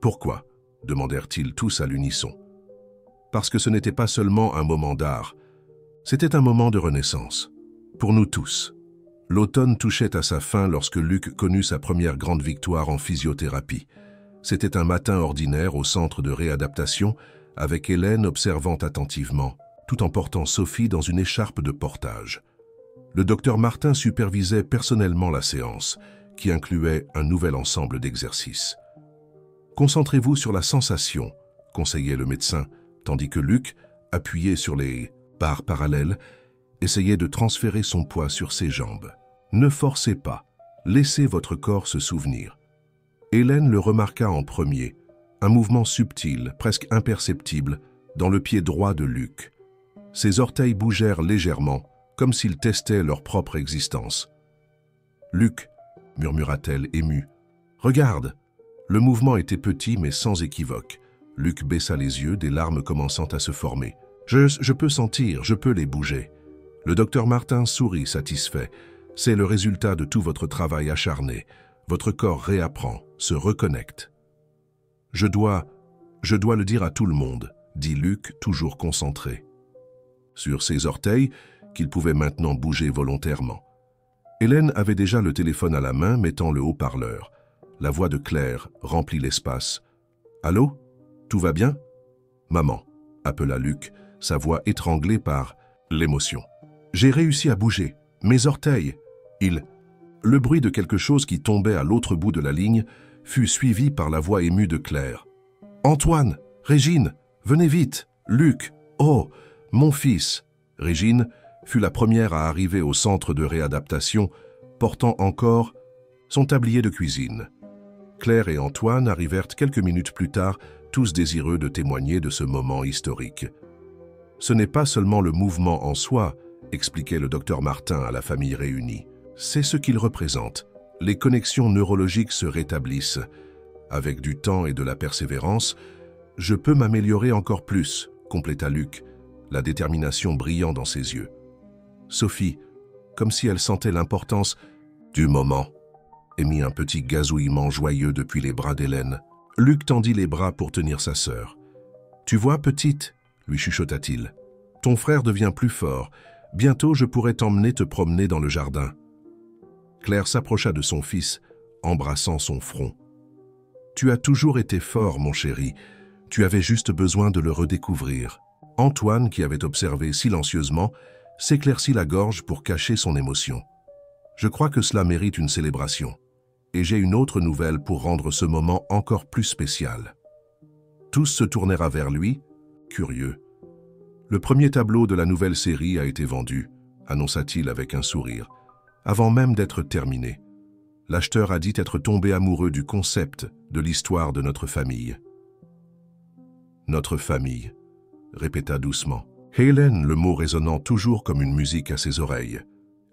Pourquoi ?» demandèrent-ils tous à l'unisson. « Parce que ce n'était pas seulement un moment d'art, c'était un moment de renaissance. Pour nous tous. » L'automne touchait à sa fin lorsque Luc connut sa première grande victoire en physiothérapie. C'était un matin ordinaire au centre de réadaptation, avec Hélène observant attentivement, tout en portant Sophie dans une écharpe de portage. Le docteur Martin supervisait personnellement la séance, qui incluait un nouvel ensemble d'exercices. « Concentrez-vous sur la sensation », conseillait le médecin, tandis que Luc, appuyé sur les barres parallèles, essayait de transférer son poids sur ses jambes. « Ne forcez pas, laissez votre corps se souvenir. » Hélène le remarqua en premier, un mouvement subtil, presque imperceptible, dans le pied droit de Luc. Ses orteils bougèrent légèrement, comme s'ils testaient leur propre existence. « Luc, » murmura-t-elle émue, « regarde !» Le mouvement était petit mais sans équivoque. Luc baissa les yeux, des larmes commençant à se former. « Je peux sentir, je peux les bouger. » Le docteur Martin sourit satisfait. « C'est le résultat de tout votre travail acharné. Votre corps réapprend, se reconnecte. »« Je dois le dire à tout le monde, » dit Luc, toujours concentré. Sur ses orteils, qu'il pouvait maintenant bouger volontairement. Hélène avait déjà le téléphone à la main, mettant le haut-parleur. La voix de Claire remplit l'espace. « Allô? Tout va bien ?»« Maman, » appela Luc, sa voix étranglée par l'émotion. « J'ai réussi à bouger. Mes orteils. Le bruit de quelque chose qui tombait à l'autre bout de la ligne fut suivi par la voix émue de Claire. « Antoine, Régine, venez vite, Luc, oh, mon fils !» Régine fut la première à arriver au centre de réadaptation, portant encore son tablier de cuisine. Claire et Antoine arrivèrent quelques minutes plus tard, tous désireux de témoigner de ce moment historique. « Ce n'est pas seulement le mouvement en soi, » expliquait le docteur Martin à la famille réunie. « C'est ce qu'il représente. Les connexions neurologiques se rétablissent. Avec du temps et de la persévérance, je peux m'améliorer encore plus, » compléta Luc, la détermination brillant dans ses yeux. Sophie, comme si elle sentait l'importance du moment, émit un petit gazouillement joyeux depuis les bras d'Hélène. Luc tendit les bras pour tenir sa sœur. « Tu vois, petite, » lui chuchota-t-il, « ton frère devient plus fort. Bientôt, je pourrai t'emmener te promener dans le jardin. » Claire s'approcha de son fils, embrassant son front. « Tu as toujours été fort, mon chéri. Tu avais juste besoin de le redécouvrir. » Antoine, qui avait observé silencieusement, s'éclaircit la gorge pour cacher son émotion. « Je crois que cela mérite une célébration. Et j'ai une autre nouvelle pour rendre ce moment encore plus spécial. » Tous se tournèrent vers lui, curieux. « Le premier tableau de la nouvelle série a été vendu, » annonça-t-il avec un sourire, avant même d'être terminé. L'acheteur a dit être tombé amoureux du concept de l'histoire de notre famille. « Notre famille », répéta doucement. Hélène, le mot résonnant toujours comme une musique à ses oreilles.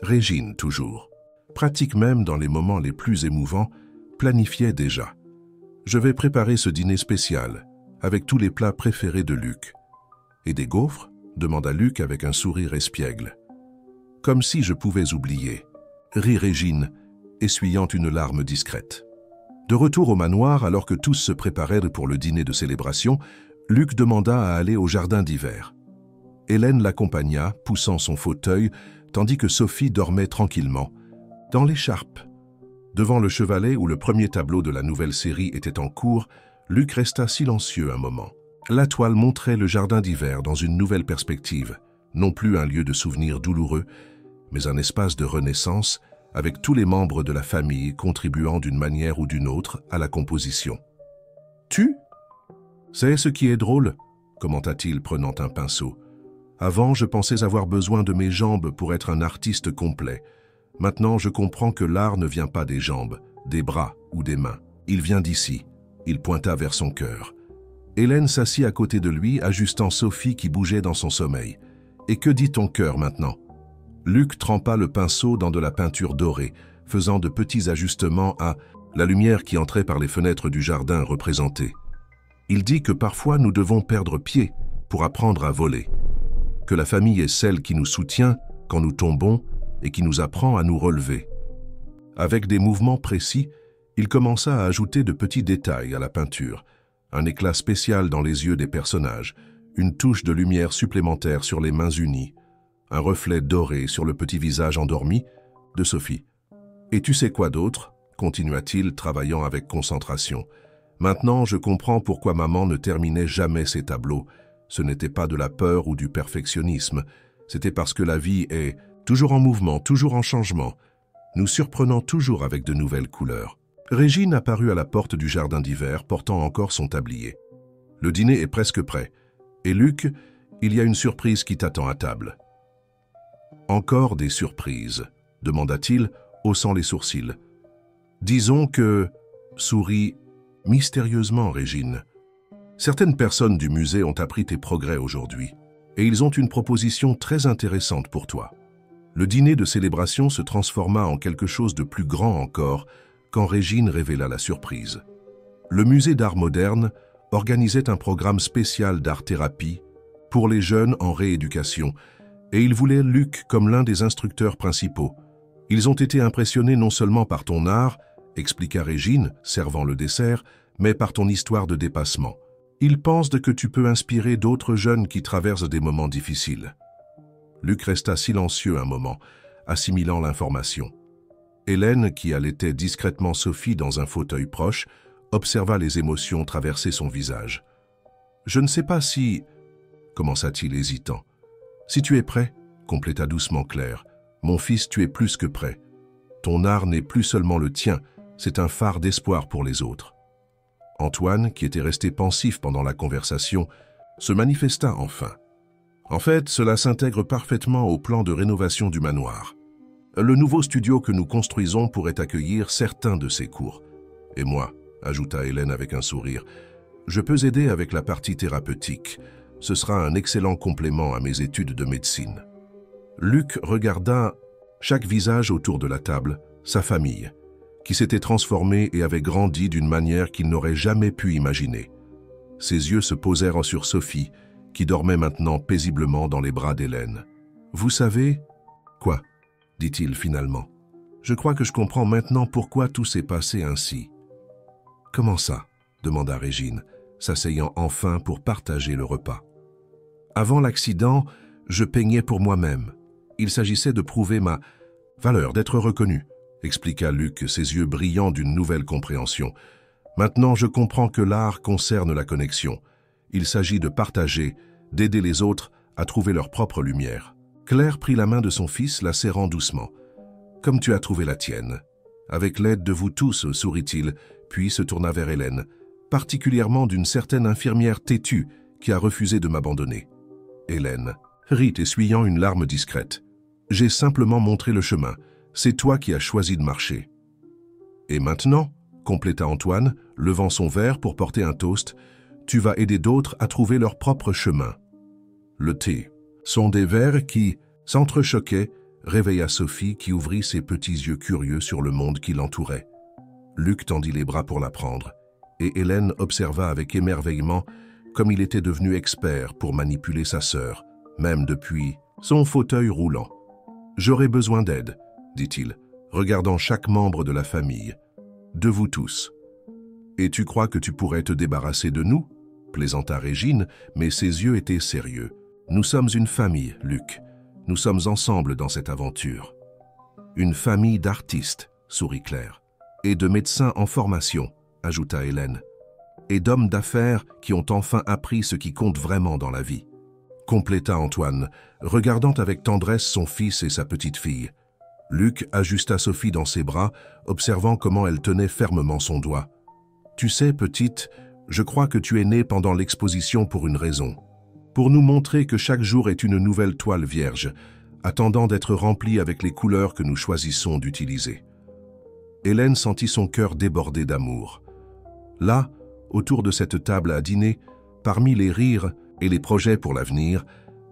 Régine, toujours. Pratique même dans les moments les plus émouvants, planifiait déjà. « Je vais préparer ce dîner spécial, avec tous les plats préférés de Luc. »« Et des gaufres ?» demanda Luc avec un sourire espiègle. « Comme si je pouvais oublier. » Rit Régine, essuyant une larme discrète. De retour au manoir, alors que tous se préparèrent pour le dîner de célébration, Luc demanda à aller au jardin d'hiver. Hélène l'accompagna, poussant son fauteuil, tandis que Sophie dormait tranquillement, dans l'écharpe. Devant le chevalet où le premier tableau de la nouvelle série était en cours, Luc resta silencieux un moment. La toile montrait le jardin d'hiver dans une nouvelle perspective, non plus un lieu de souvenirs douloureux, mais un espace de renaissance, avec tous les membres de la famille contribuant d'une manière ou d'une autre à la composition. « Tu ? C'est ce qui est drôle, » commenta-t-il prenant un pinceau. « Avant, je pensais avoir besoin de mes jambes pour être un artiste complet. Maintenant, je comprends que l'art ne vient pas des jambes, des bras ou des mains. Il vient d'ici. » Il pointa vers son cœur. Hélène s'assit à côté de lui, ajustant Sophie qui bougeait dans son sommeil. « Et que dit ton cœur maintenant ?» Luc trempa le pinceau dans de la peinture dorée, faisant de petits ajustements à la lumière qui entrait par les fenêtres du jardin représentée. Il dit que parfois nous devons perdre pied pour apprendre à voler, que la famille est celle qui nous soutient quand nous tombons et qui nous apprend à nous relever. Avec des mouvements précis, il commença à ajouter de petits détails à la peinture, un éclat spécial dans les yeux des personnages, une touche de lumière supplémentaire sur les mains unies, un reflet doré sur le petit visage endormi de Sophie. « Et tu sais quoi d'autre ?» continua-t-il, travaillant avec concentration. « Maintenant, je comprends pourquoi maman ne terminait jamais ses tableaux. Ce n'était pas de la peur ou du perfectionnisme. C'était parce que la vie est toujours en mouvement, toujours en changement, nous surprenant toujours avec de nouvelles couleurs. » Régine apparut à la porte du jardin d'hiver, portant encore son tablier. « Le dîner est presque prêt. Et Luc, il y a une surprise qui t'attend à table. » « Encore des surprises ?» demanda-t-il, haussant les sourcils. « Disons que... » sourit mystérieusement Régine. « Certaines personnes du musée ont appris tes progrès aujourd'hui, et ils ont une proposition très intéressante pour toi. » Le dîner de célébration se transforma en quelque chose de plus grand encore quand Régine révéla la surprise. Le musée d'art moderne organisait un programme spécial d'art-thérapie pour les jeunes en rééducation, et il voulait Luc comme l'un des instructeurs principaux. « Ils ont été impressionnés non seulement par ton art, » expliqua Régine, servant le dessert, « mais par ton histoire de dépassement. Ils pensent que tu peux inspirer d'autres jeunes qui traversent des moments difficiles. » Luc resta silencieux un moment, assimilant l'information. Hélène, qui allaitait discrètement Sophie dans un fauteuil proche, observa les émotions traverser son visage. « Je ne sais pas si... » commença-t-il hésitant. « Si tu es prêt, » compléta doucement Claire. « Mon fils, tu es plus que prêt. » Ton art n'est plus seulement le tien, c'est un phare d'espoir pour les autres. » Antoine, qui était resté pensif pendant la conversation, se manifesta enfin. « En fait, cela s'intègre parfaitement au plan de rénovation du manoir. Le nouveau studio que nous construisons pourrait accueillir certains de ces cours. Et moi, ajouta Hélène avec un sourire, je peux aider avec la partie thérapeutique. Ce sera un excellent complément à mes études de médecine. » Luc regarda chaque visage autour de la table, sa famille, qui s'était transformée et avait grandi d'une manière qu'il n'aurait jamais pu imaginer. Ses yeux se posèrent sur Sophie, qui dormait maintenant paisiblement dans les bras d'Hélène. « Vous savez… » ?»« Quoi ?» dit-il finalement. « Je crois que je comprends maintenant pourquoi tout s'est passé ainsi. »« Comment ça ?» demanda Régine, s'asseyant enfin pour partager le repas. « Avant l'accident, je peignais pour moi-même. Il s'agissait de prouver ma valeur, d'être reconnu, » expliqua Luc, ses yeux brillants d'une nouvelle compréhension. « Maintenant, je comprends que l'art concerne la connexion. Il s'agit de partager, d'aider les autres à trouver leur propre lumière. » Claire prit la main de son fils, la serrant doucement. « Comme tu as trouvé la tienne. » « Avec l'aide de vous tous, sourit-il, puis se tourna vers Hélène, particulièrement d'une certaine infirmière têtue qui a refusé de m'abandonner. Hélène rit, essuyant une larme discrète. « J'ai simplement montré le chemin. C'est toi qui as choisi de marcher. »« Et maintenant, » compléta Antoine, levant son verre pour porter un toast, « tu vas aider d'autres à trouver leur propre chemin. » Le thé sont des verres qui s'entrechoquaient, réveilla Sophie qui ouvrit ses petits yeux curieux sur le monde qui l'entourait. Luc tendit les bras pour la prendre, et Hélène observa avec émerveillement comme il était devenu expert pour manipuler sa sœur, même depuis son fauteuil roulant. « J'aurai besoin d'aide, » dit-il, regardant chaque membre de la famille. « De vous tous. »« Et tu crois que tu pourrais te débarrasser de nous ?» plaisanta Régine, mais ses yeux étaient sérieux. « Nous sommes une famille, Luc. Nous sommes ensemble dans cette aventure. »« Une famille d'artistes, » sourit Claire. « Et de médecins en formation, » ajouta Hélène. « Et d'hommes d'affaires qui ont enfin appris ce qui compte vraiment dans la vie. » Compléta Antoine, regardant avec tendresse son fils et sa petite fille. Luc ajusta Sophie dans ses bras, observant comment elle tenait fermement son doigt. « Tu sais, petite, je crois que tu es née pendant l'exposition pour une raison. Pour nous montrer que chaque jour est une nouvelle toile vierge, attendant d'être remplie avec les couleurs que nous choisissons d'utiliser. » Hélène sentit son cœur déborder d'amour. Là, autour de cette table à dîner, parmi les rires et les projets pour l'avenir,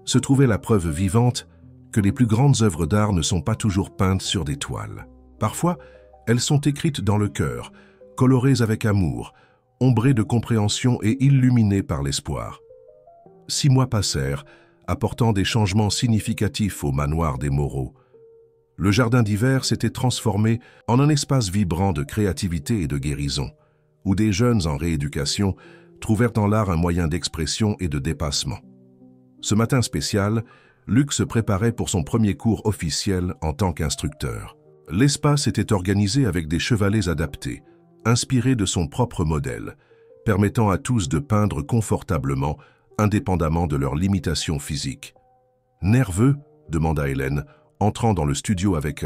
se trouvait la preuve vivante que les plus grandes œuvres d'art ne sont pas toujours peintes sur des toiles. Parfois, elles sont écrites dans le cœur, colorées avec amour, ombrées de compréhension et illuminées par l'espoir. 6 mois passèrent, apportant des changements significatifs au manoir des Moreau. Le jardin d'hiver s'était transformé en un espace vibrant de créativité et de guérison, où des jeunes en rééducation trouvèrent dans l'art un moyen d'expression et de dépassement. Ce matin spécial, Luc se préparait pour son premier cours officiel en tant qu'instructeur. L'espace était organisé avec des chevalets adaptés, inspirés de son propre modèle, permettant à tous de peindre confortablement, indépendamment de leurs limitations physiques. « Nerveux ?» demanda Hélène, entrant dans le studio avec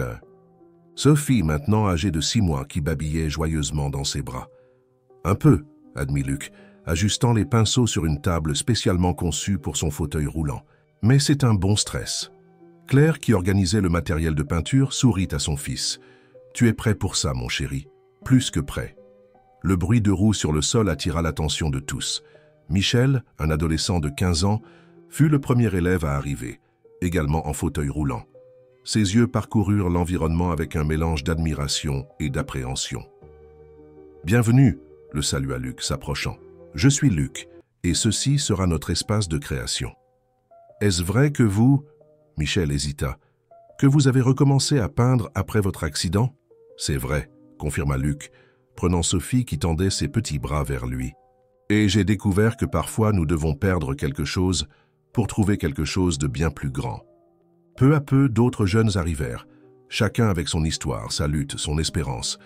Sophie, maintenant âgée de 6 mois, qui babillait joyeusement dans ses bras. « Un peu », admit Luc, ajustant les pinceaux sur une table spécialement conçue pour son fauteuil roulant. « Mais c'est un bon stress. » Claire, qui organisait le matériel de peinture, sourit à son fils. « Tu es prêt pour ça, mon chéri. Plus que prêt. » Le bruit de roues sur le sol attira l'attention de tous. Michel, un adolescent de 15 ans, fut le premier élève à arriver, également en fauteuil roulant. Ses yeux parcoururent l'environnement avec un mélange d'admiration et d'appréhension. « Bienvenue !» le salua Luc, s'approchant. « Je suis Luc, et ceci sera notre espace de création. »« Est-ce vrai que vous… » Michel hésita. « Que vous avez recommencé à peindre après votre accident ?»« C'est vrai, » confirma Luc, prenant Sophie qui tendait ses petits bras vers lui. « Et j'ai découvert que parfois nous devons perdre quelque chose pour trouver quelque chose de bien plus grand. » Peu à peu, d'autres jeunes arrivèrent, chacun avec son histoire, sa lutte, son espérance.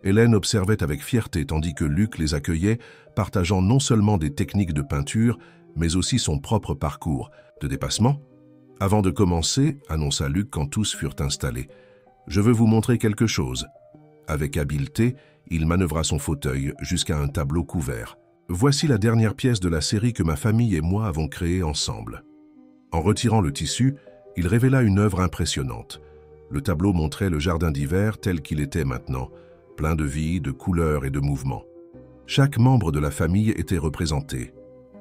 Hélène observait avec fierté tandis que Luc les accueillait, partageant non seulement des techniques de peinture, mais aussi son propre parcours de dépassement. « Avant de commencer, annonça Luc quand tous furent installés, Je veux vous montrer quelque chose. » Avec habileté, il manœuvra son fauteuil jusqu'à un tableau couvert. « Voici la dernière pièce de la série que ma famille et moi avons créée ensemble. » En retirant le tissu, il révéla une œuvre impressionnante. Le tableau montrait le jardin d'hiver tel qu'il était maintenant, plein de vie, de couleurs et de mouvements. Chaque membre de la famille était représenté.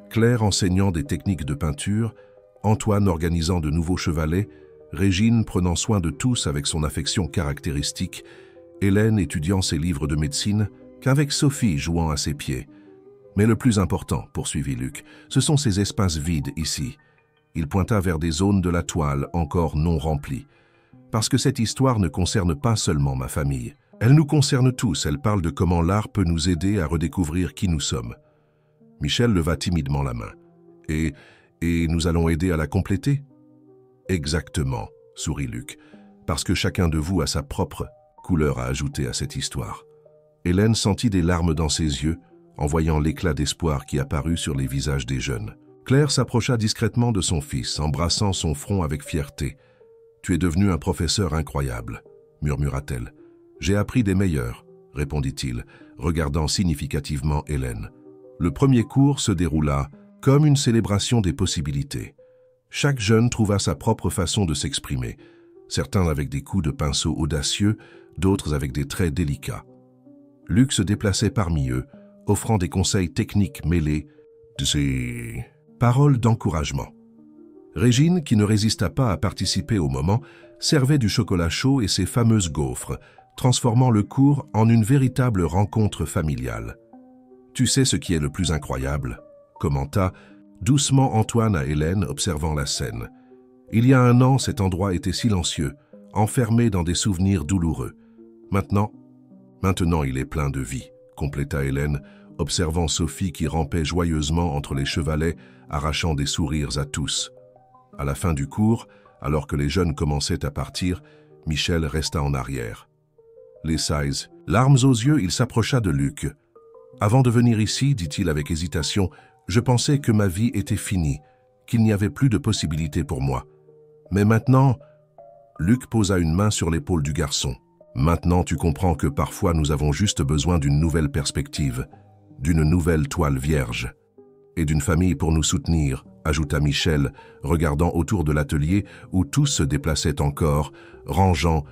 Claire enseignant des techniques de peinture, Antoine organisant de nouveaux chevalets, Régine prenant soin de tous avec son affection caractéristique, Hélène étudiant ses livres de médecine, qu'avec Sophie jouant à ses pieds. Mais le plus important, poursuivit Luc, ce sont ces espaces vides ici. Il pointa vers des zones de la toile encore non remplies. Parce que cette histoire ne concerne pas seulement ma famille. Elle nous concerne tous, elle parle de comment l'art peut nous aider à redécouvrir qui nous sommes. Michel leva timidement la main. Et nous allons aider à la compléter ? Exactement, sourit Luc, parce que chacun de vous a sa propre couleur à ajouter à cette histoire. Hélène sentit des larmes dans ses yeux, en voyant l'éclat d'espoir qui apparut sur les visages des jeunes. Claire s'approcha discrètement de son fils, embrassant son front avec fierté. « Tu es devenu un professeur incroyable, » murmura-t-elle. « J'ai appris des meilleurs, » répondit-il, regardant significativement Hélène. Le premier cours se déroula comme une célébration des possibilités. Chaque jeune trouva sa propre façon de s'exprimer, certains avec des coups de pinceau audacieux, d'autres avec des traits délicats. Luc se déplaçait parmi eux, offrant des conseils techniques mêlés de ses paroles d'encouragement. Régine, qui ne résista pas à participer au moment, servait du chocolat chaud et ses fameuses gaufres, transformant le cours en une véritable rencontre familiale. « Tu sais ce qui est le plus incroyable ?» commenta doucement Antoine à Hélène, observant la scène. « Il y a 1 an, cet endroit était silencieux, enfermé dans des souvenirs douloureux. Maintenant, il est plein de vie, » compléta Hélène, observant Sophie qui rampait joyeusement entre les chevalets, arrachant des sourires à tous. À la fin du cours, alors que les jeunes commençaient à partir, Michel resta en arrière. Les sizes, larmes aux yeux, il s'approcha de Luc. « Avant de venir ici, dit-il avec hésitation, je pensais que ma vie était finie, qu'il n'y avait plus de possibilités pour moi. Mais maintenant... » Luc posa une main sur l'épaule du garçon. « Maintenant, tu comprends que parfois nous avons juste besoin d'une nouvelle perspective, d'une nouvelle toile vierge. Et d'une famille pour nous soutenir, » ajouta Michel, regardant autour de l'atelier où tous se déplaçaient encore, rangeant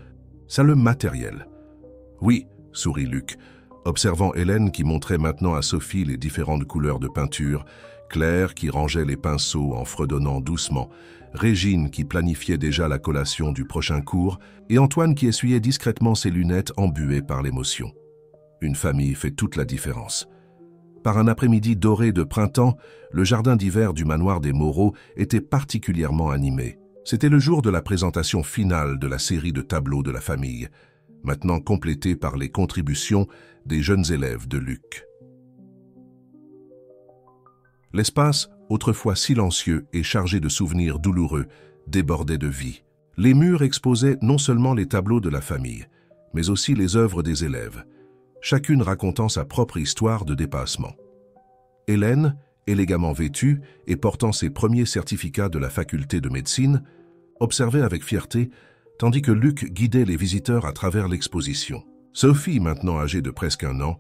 ça le matériel. « Oui, » sourit Luc, observant Hélène qui montrait maintenant à Sophie les différentes couleurs de peinture, Claire qui rangeait les pinceaux en fredonnant doucement, Régine qui planifiait déjà la collation du prochain cours et Antoine qui essuyait discrètement ses lunettes embuées par l'émotion. Une famille fait toute la différence. Par un après-midi doré de printemps, le jardin d'hiver du manoir des Moreau était particulièrement animé. C'était le jour de la présentation finale de la série de tableaux de la famille, maintenant complétée par les contributions des jeunes élèves de Luc. L'espace, autrefois silencieux et chargé de souvenirs douloureux, débordait de vie. Les murs exposaient non seulement les tableaux de la famille, mais aussi les œuvres des élèves, chacune racontant sa propre histoire de dépassement. Hélène, élégamment vêtue et portant ses premiers certificats de la faculté de médecine, observait avec fierté, tandis que Luc guidait les visiteurs à travers l'exposition. Sophie, maintenant âgée de presque 1 an,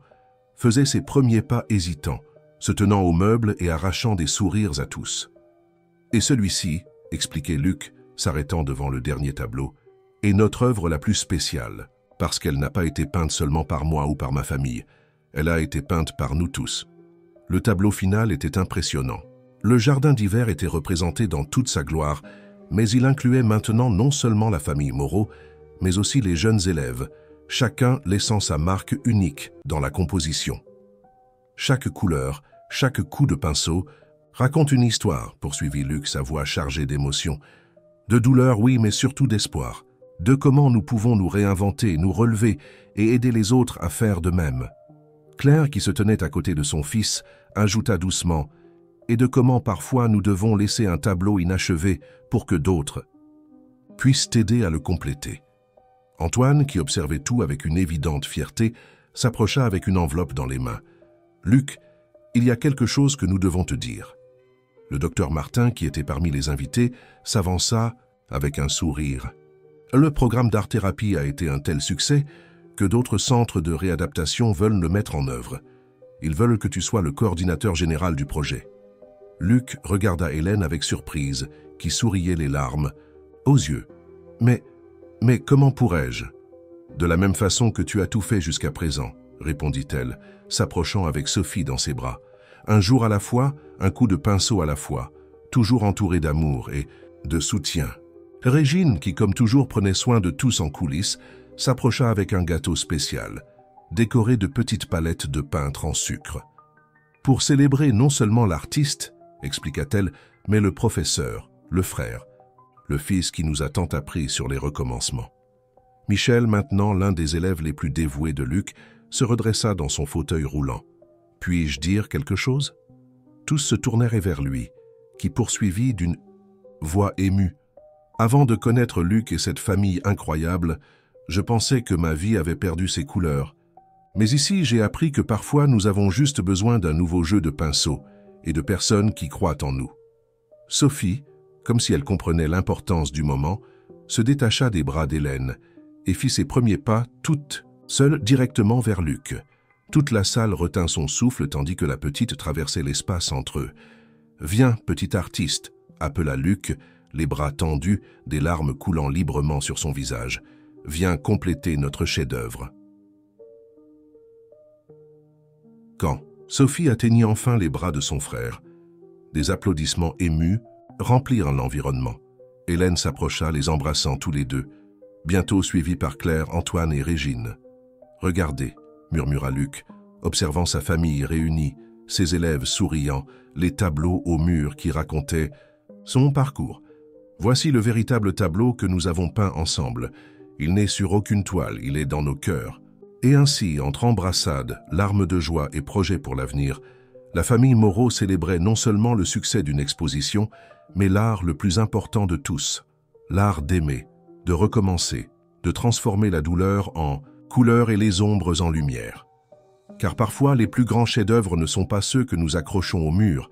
faisait ses premiers pas hésitants, se tenant aux meubles et arrachant des sourires à tous. « Et celui-ci, » expliquait Luc, s'arrêtant devant le dernier tableau, « est notre œuvre la plus spéciale, parce qu'elle n'a pas été peinte seulement par moi ou par ma famille, elle a été peinte par nous tous. » Le tableau final était impressionnant. Le jardin d'hiver était représenté dans toute sa gloire, mais il incluait maintenant non seulement la famille Moreau, mais aussi les jeunes élèves, chacun laissant sa marque unique dans la composition. Chaque couleur, chaque coup de pinceau raconte une histoire, poursuivit Luc, sa voix chargée d'émotion. De douleur, oui, mais surtout d'espoir. De comment nous pouvons nous réinventer, nous relever et aider les autres à faire de même. Claire, qui se tenait à côté de son fils, ajouta doucement « et de comment parfois nous devons laisser un tableau inachevé pour que d'autres puissent t'aider à le compléter. » Antoine, qui observait tout avec une évidente fierté, s'approcha avec une enveloppe dans les mains. « Luc, il y a quelque chose que nous devons te dire. » Le docteur Martin, qui était parmi les invités, s'avança avec un sourire. Le programme d'art-thérapie a été un tel succès que d'autres centres de réadaptation veulent le mettre en œuvre. Ils veulent que tu sois le coordinateur général du projet. Luc regarda Hélène avec surprise, qui souriait les larmes aux yeux. Mais comment pourrais-je? De la même façon que tu as tout fait jusqu'à présent, répondit-elle, s'approchant avec Sophie dans ses bras. Un jour à la fois, un coup de pinceau à la fois, toujours entouré d'amour et de soutien. Régine, qui comme toujours prenait soin de tous en coulisses, s'approcha avec un gâteau spécial, décoré de petites palettes de peintre en sucre. Pour célébrer non seulement l'artiste, expliqua-t-elle, mais le professeur, le frère, le fils qui nous a tant appris sur les recommencements. Michel, maintenant l'un des élèves les plus dévoués de Luc, se redressa dans son fauteuil roulant. « Puis-je dire quelque chose ?» Tous se tournèrent vers lui, qui poursuivit d'une voix émue. « Avant de connaître Luc et cette famille incroyable, je pensais que ma vie avait perdu ses couleurs. Mais ici, j'ai appris que parfois nous avons juste besoin d'un nouveau jeu de pinceau et de personnes qui croient en nous. » Sophie, comme si elle comprenait l'importance du moment, se détacha des bras d'Hélène et fit ses premiers pas toute seule directement vers Luc. Toute la salle retint son souffle tandis que la petite traversait l'espace entre eux. « Viens, petit artiste !» appela Luc, les bras tendus, des larmes coulant librement sur son visage. « Viens compléter notre chef-d'œuvre. » Quand Sophie atteignit enfin les bras de son frère, des applaudissements émus remplirent l'environnement. Hélène s'approcha, les embrassant tous les deux, bientôt suivie par Claire, Antoine et Régine. « Regardez » murmura Luc, observant sa famille réunie, ses élèves souriants, les tableaux au mur qui racontaient son parcours. Voici le véritable tableau que nous avons peint ensemble. Il n'est sur aucune toile, il est dans nos cœurs. Et ainsi, entre embrassades, larmes de joie et projets pour l'avenir, la famille Moreau célébrait non seulement le succès d'une exposition, mais l'art le plus important de tous, l'art d'aimer, de recommencer, de transformer la douleur en couleur et les ombres en lumière. Car parfois, les plus grands chefs-d'œuvre ne sont pas ceux que nous accrochons au mur,